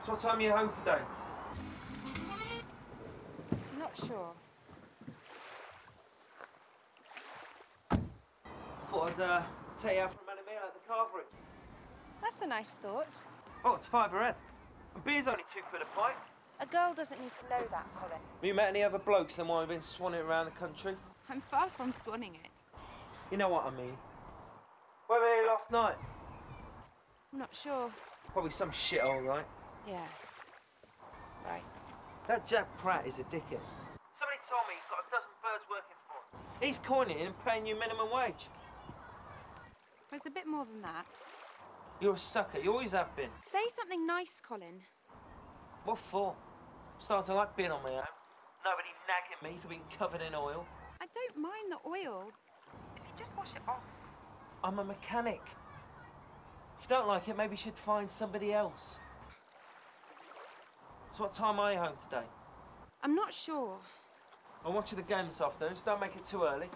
So what time are you home today? I'm not sure. Thought I'd take you out for a man and meal at the Carvery. That's a nice thought. Oh, it's £5 a head. And beer's only £2 a pint. A girl doesn't need to know that, Colin. Have you met any other blokes then while we've been swanning around the country? I'm far from swanning it. You know what I mean. Where were you last night? I'm not sure. Probably some shithole, right? Yeah. Right. That Jack Pratt is a dickhead. Somebody told me he's got a dozen birds working for him. He's coining it and paying you minimum wage. There's a bit more than that. You're a sucker. You always have been. Say something nice, Colin. What for? I'm starting to like being on my own. Nobody nagging me for being covered in oil. I don't mind the oil. If you just wash it off. I'm a mechanic. If you don't like it, maybe you should find somebody else. So what time are you home today? I'm not sure. I'm watching the game this afternoon, so don't make it too early.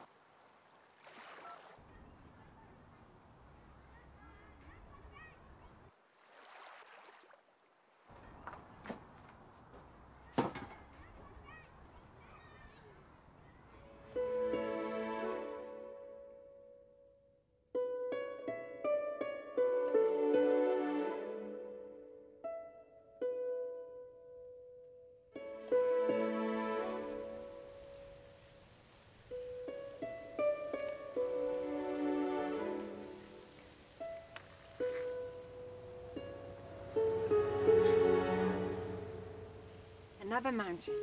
Another mountain.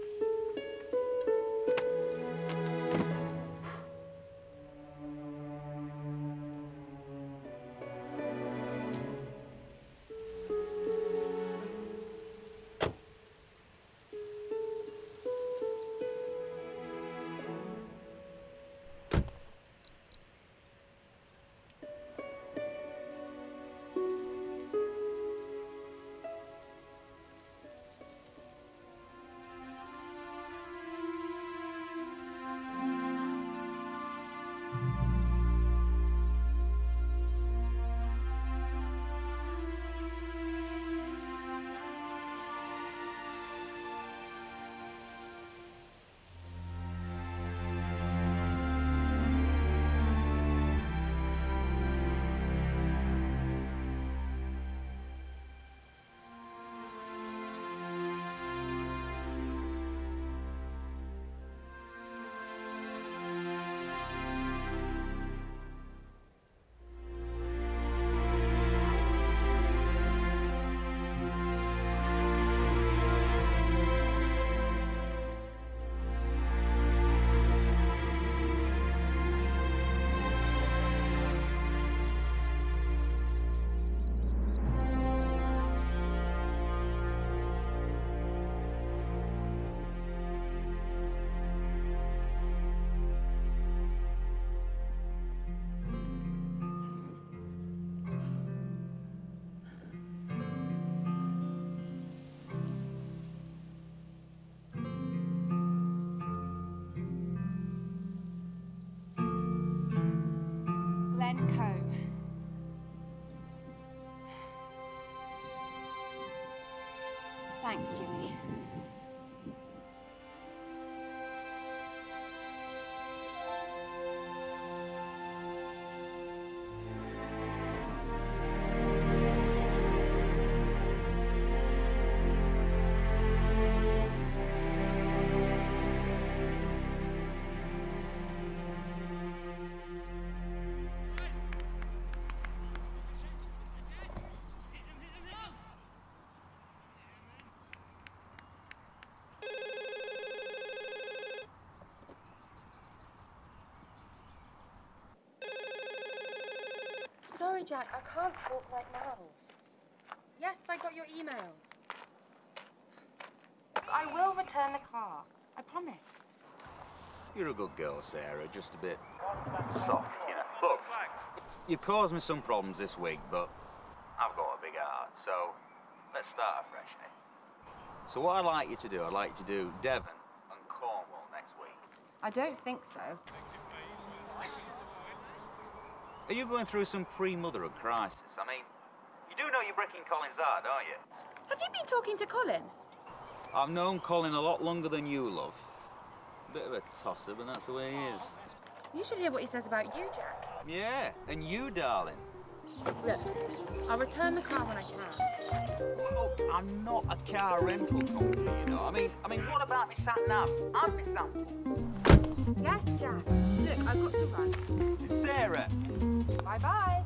Thanks, Jimmy. Sorry, Jack, I can't talk right now. Yes, I got your email. I will return the car. I promise. You're a good girl, Sarah, just a bit soft, you know. Look, you've caused me some problems this week, but I've got a big heart, so let's start afresh, eh? So what I'd like you to do, I'd like you to do Devon and Cornwall next week. I don't think so. Are you going through some pre-motherhood crisis? I mean, you do know you're breaking Colin's heart, don't you? Have you been talking to Colin? I've known Colin a lot longer than you, love. Bit of a tosser, but that's the way he is. You should hear what he says about you, Jack. Yeah, and you, darling. Look, I'll return the car when I can. Look, I'm not a car rental company, you know. I mean, what about me sat-nav and me samples? Yes, Jack. Look, I've got to run. It's Sarah. Bye-bye.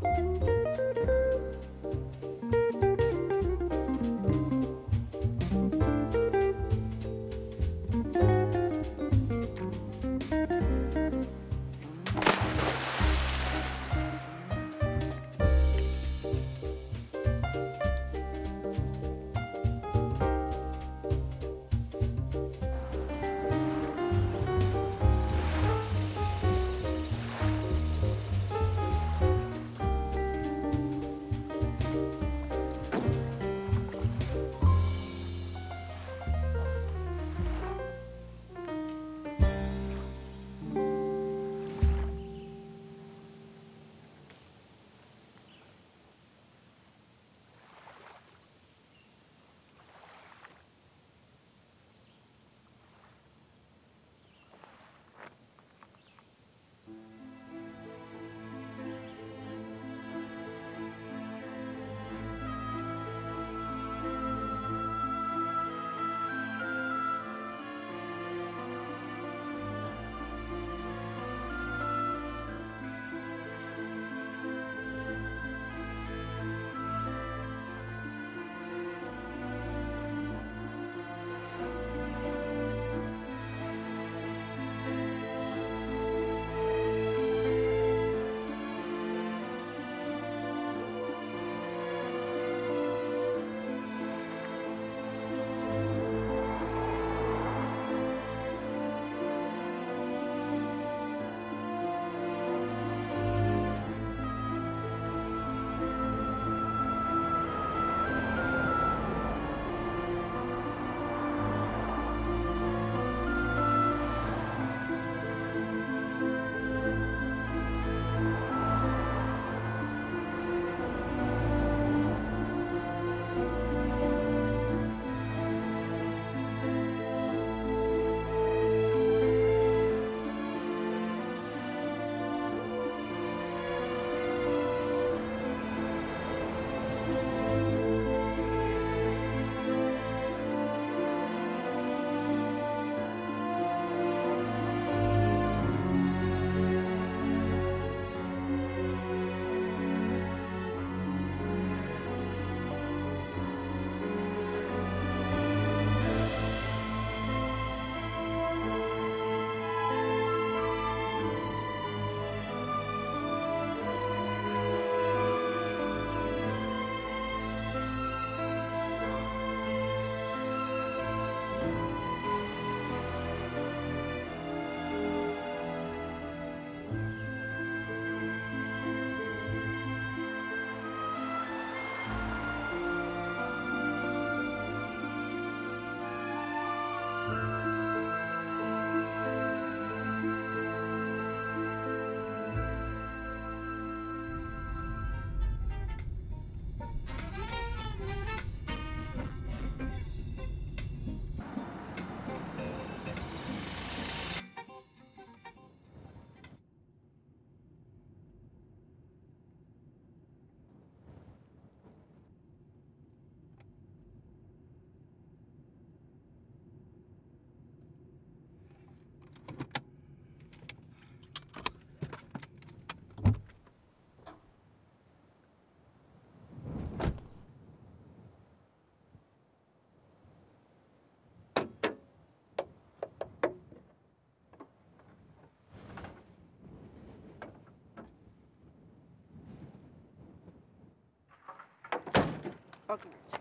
Argument.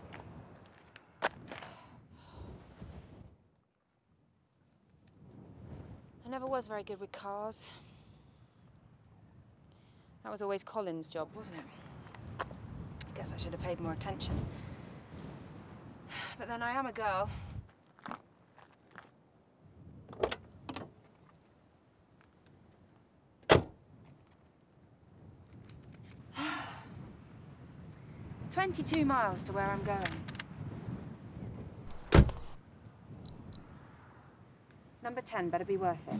I never was very good with cars. That was always Colin's job, wasn't it? I guess I should have paid more attention. But then I am a girl. "22 miles to where I'm going. Number 10 better be worth it.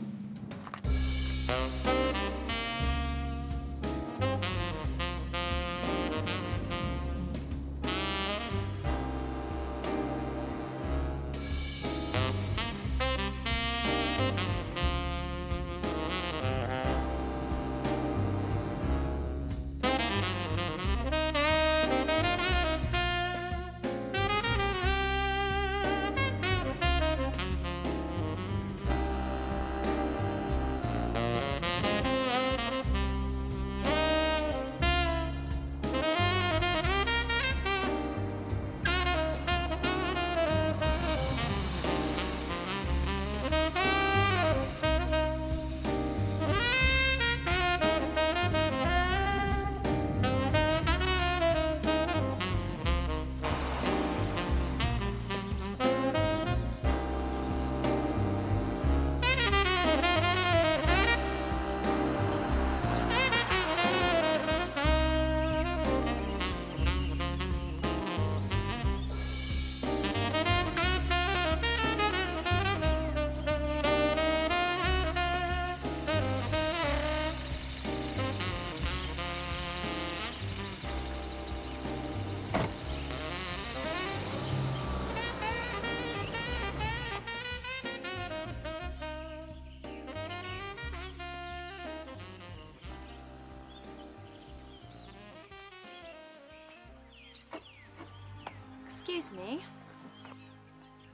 Excuse me.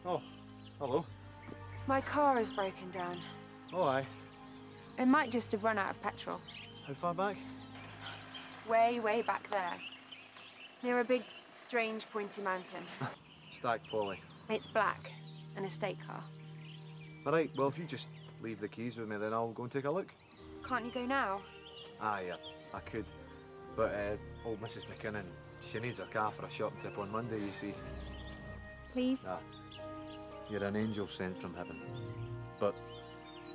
Oh, hello. My car is broken down. Oh, aye. It might just have run out of petrol. How far back? Way, way back there. Near a big, strange, pointy mountain. Stack Polly. It's black. An estate car. All right, well, if you just leave the keys with me, then I'll go and take a look. Can't you go now? Ah, yeah, I could. But old Mrs. McKinnon, she needs her car for a shopping trip on Monday, you see. Please? Ah, you're an angel sent from heaven. But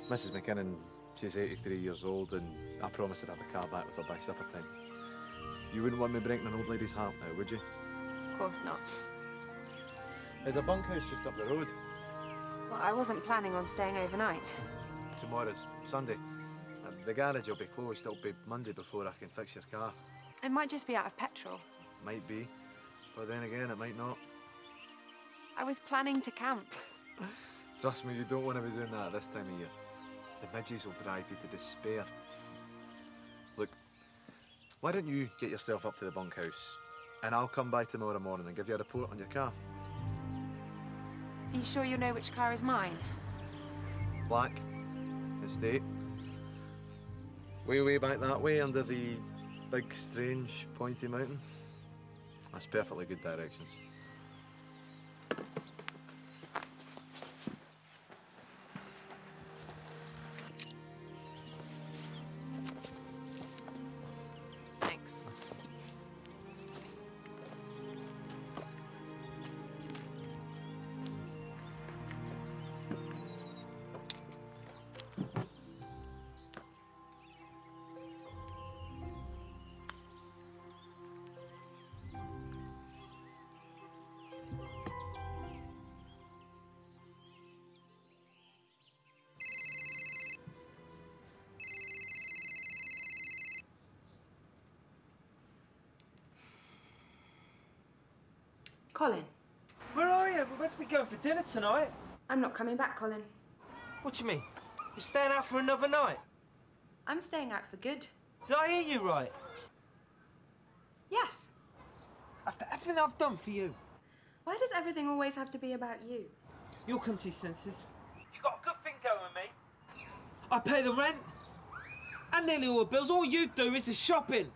Mrs. McKinnon, she's 83 years old, and I promised I'd have the car back with her by supper time. You wouldn't want me breaking an old lady's heart now, would you? Of course not. There's a bunkhouse just up the road. Well, I wasn't planning on staying overnight. Tomorrow's Sunday. The garage will be closed. It'll be Monday before I can fix your car. It might just be out of petrol. Might be, but then again, it might not. I was planning to camp. Trust me, you don't want to be doing that at this time of year. The midges will drive you to despair. Look, why don't you get yourself up to the bunkhouse, and I'll come by tomorrow morning and give you a report on your car. Are you sure you know which car is mine? Black, estate. Way back that way, under the big, strange, pointy mountain. That's perfectly good directions. Thanks. Colin. Where are you? We're meant to be going for dinner tonight. I'm not coming back, Colin. What do you mean? You're staying out for another night? I'm staying out for good. Did I hear you right? Yes. After everything I've done for you. Why does everything always have to be about you? You'll come to your senses. You got a good thing going with me. I pay the rent and nearly all the bills. All you do is the shopping.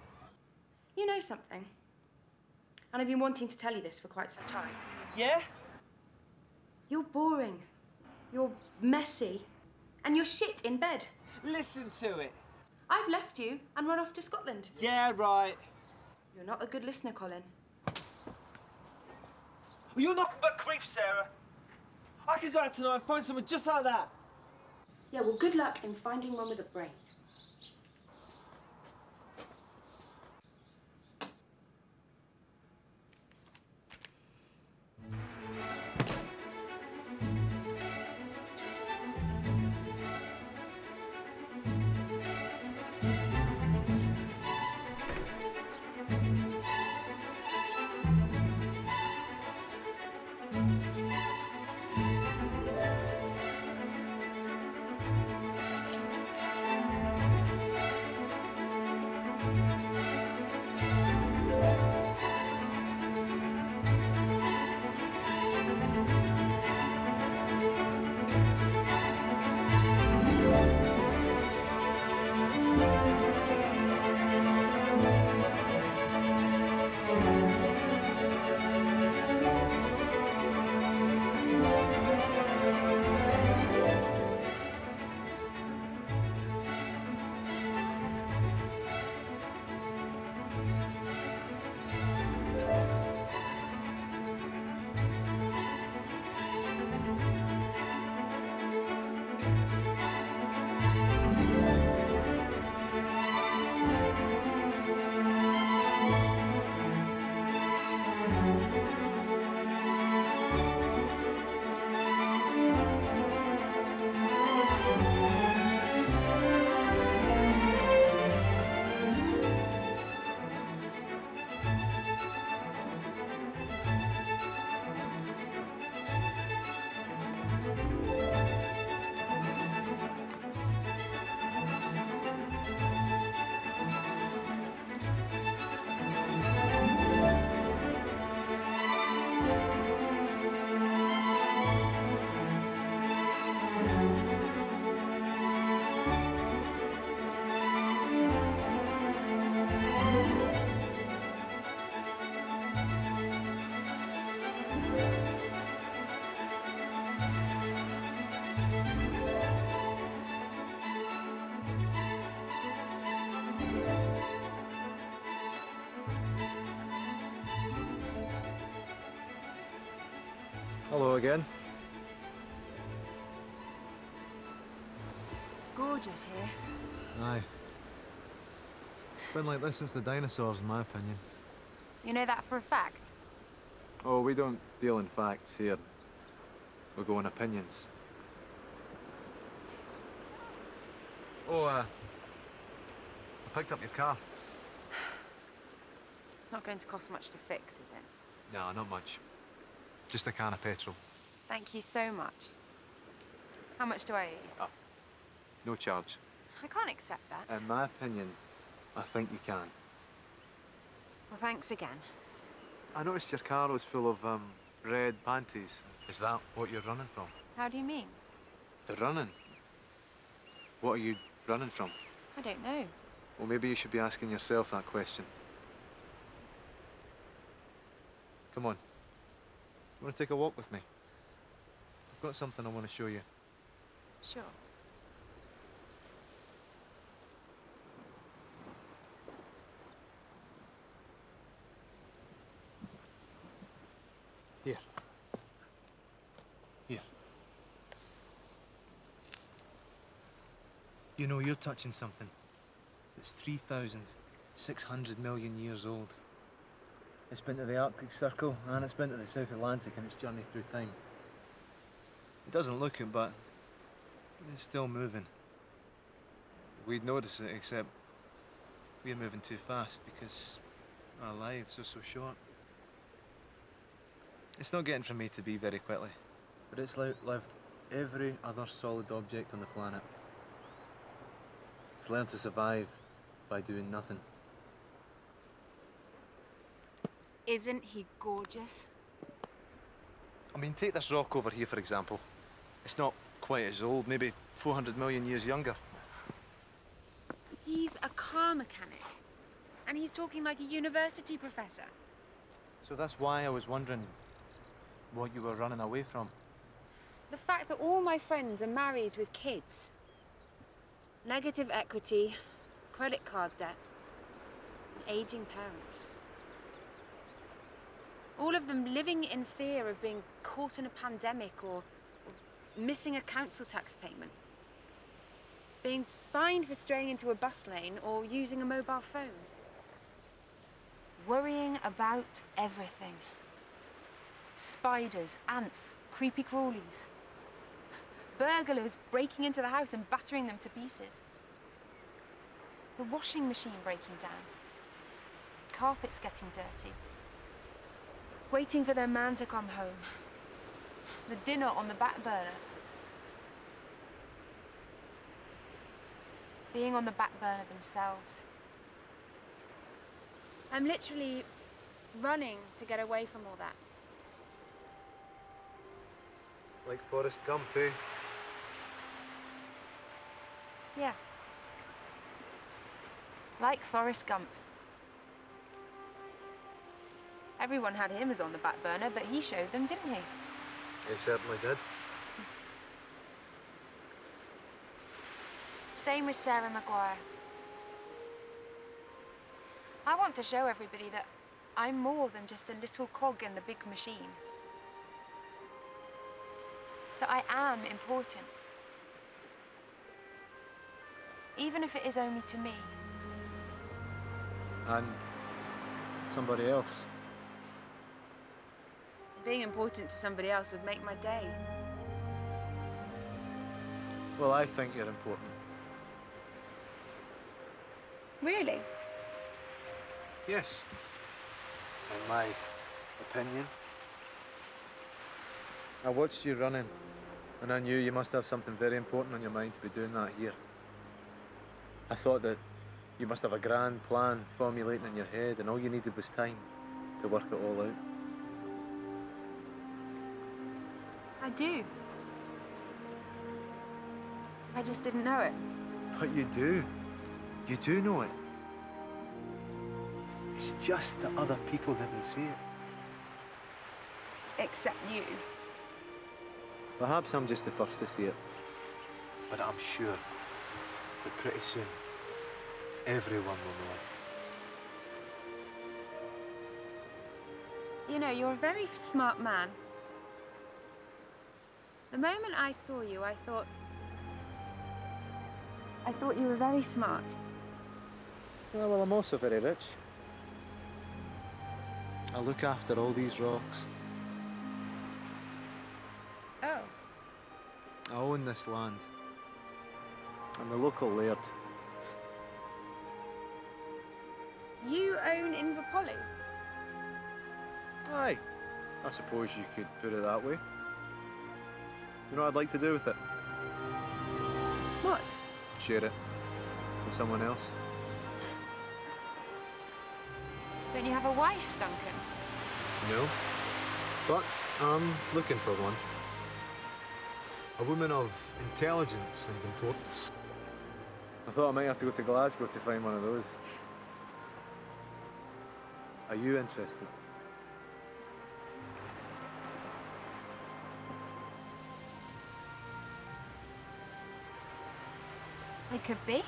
You know something? And I've been wanting to tell you this for quite some time. Yeah? You're boring. You're messy. And you're shit in bed. Listen to it. I've left you and run off to Scotland. Yeah, right. You're not a good listener, Colin. You're nothing but grief, Sarah. I could go out tonight and find someone just like that. Yeah, well, good luck in finding one with a brain. Hello again. It's gorgeous here. Aye. Been like this since the dinosaurs, in my opinion. You know that for a fact? Oh, we don't deal in facts here. We go on opinions. Oh, I picked up your car. It's not going to cost much to fix, is it? No, not much. Just a can of petrol. Thank you so much. How much do I owe you? Oh, no charge. I can't accept that. In my opinion, I think you can. Well, thanks again. I noticed your car was full of, red panties. Is that what you're running from? How do you mean? The running? What are you running from? I don't know. Well, maybe you should be asking yourself that question. Come on. You want to take a walk with me? I've got something I want to show you. Sure. Here. Here. You know, you're touching something that's 3,600 million years old. It's been to the Arctic Circle and it's been to the South Atlantic in its journey through time. It doesn't look it, but it's still moving. We'd notice it, except we're moving too fast because our lives are so short. It's not getting from A to B very quickly, but it's outlived every other solid object on the planet. It's learned to survive by doing nothing. Isn't he gorgeous? I mean, take this rock over here, for example. It's not quite as old, maybe 400 million years younger. He's a car mechanic. And he's talking like a university professor. So that's why I was wondering what you were running away from. The fact that all my friends are married with kids. Negative equity, credit card debt, and aging parents. All of them living in fear of being caught in a pandemic or missing a council tax payment. Being fined for straying into a bus lane or using a mobile phone. Worrying about everything. Spiders, ants, creepy crawlies. Burglars breaking into the house and battering them to pieces. The washing machine breaking down. Carpets getting dirty. Waiting for their man to come home. The dinner on the back burner. Being on the back burner themselves. I'm literally running to get away from all that. Like Forrest Gump, eh? Yeah. Like Forrest Gump. Everyone had him as on the back burner, but he showed them, didn't he? He certainly did. Same with Sarah Maguire. I want to show everybody that I'm more than just a little cog in the big machine. That I am important. Even if it is only to me. And somebody else. Being important to somebody else would make my day. Well, I think you're important. Really? Yes. In my opinion. I watched you running, and I knew you must have something very important on your mind to be doing that here. I thought that you must have a grand plan formulating in your head, and all you needed was time to work it all out. I do. I just didn't know it. But you do. You do know it. It's just that other people didn't see it. Except you. Perhaps I'm just the first to see it. But I'm sure that pretty soon, everyone will know it. You know, you're a very smart man. The moment I saw you, I thought you were very smart. Yeah, well, I'm also very rich. I look after all these rocks. Oh. I own this land. I'm the local laird. You own Inverpolly? Aye. I suppose you could put it that way. You know what I'd like to do with it? What? Share it with someone else. Don't you have a wife, Duncan? No. But I'm looking for one. A woman of intelligence and importance. I thought I might have to go to Glasgow to find one of those. Are you interested? I could be.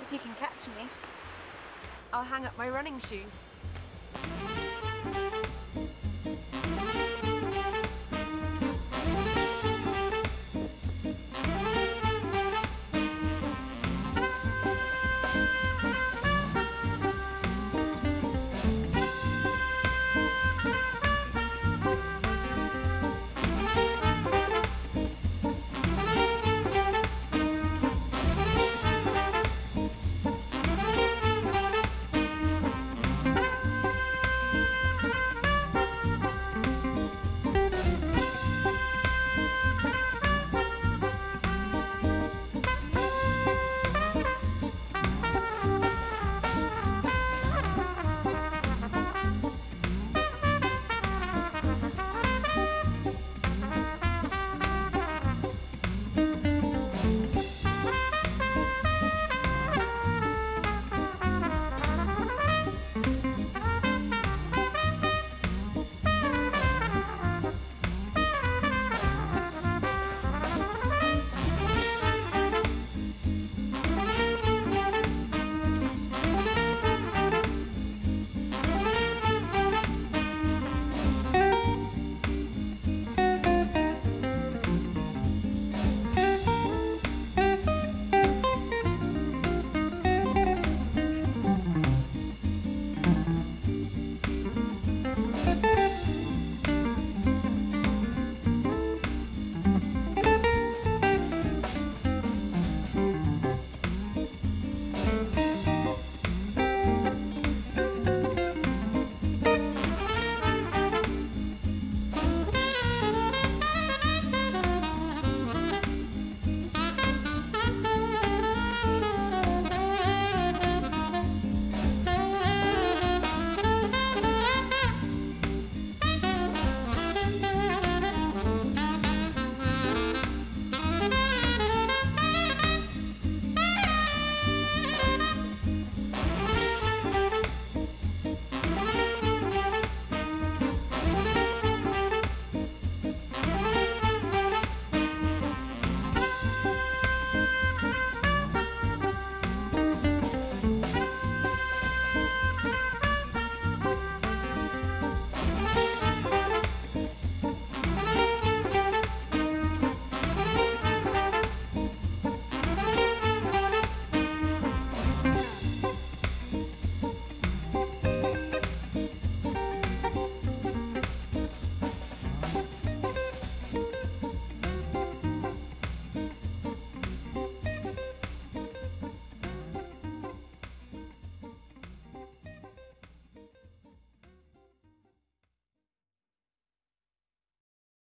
If you can catch me, I'll hang up my running shoes.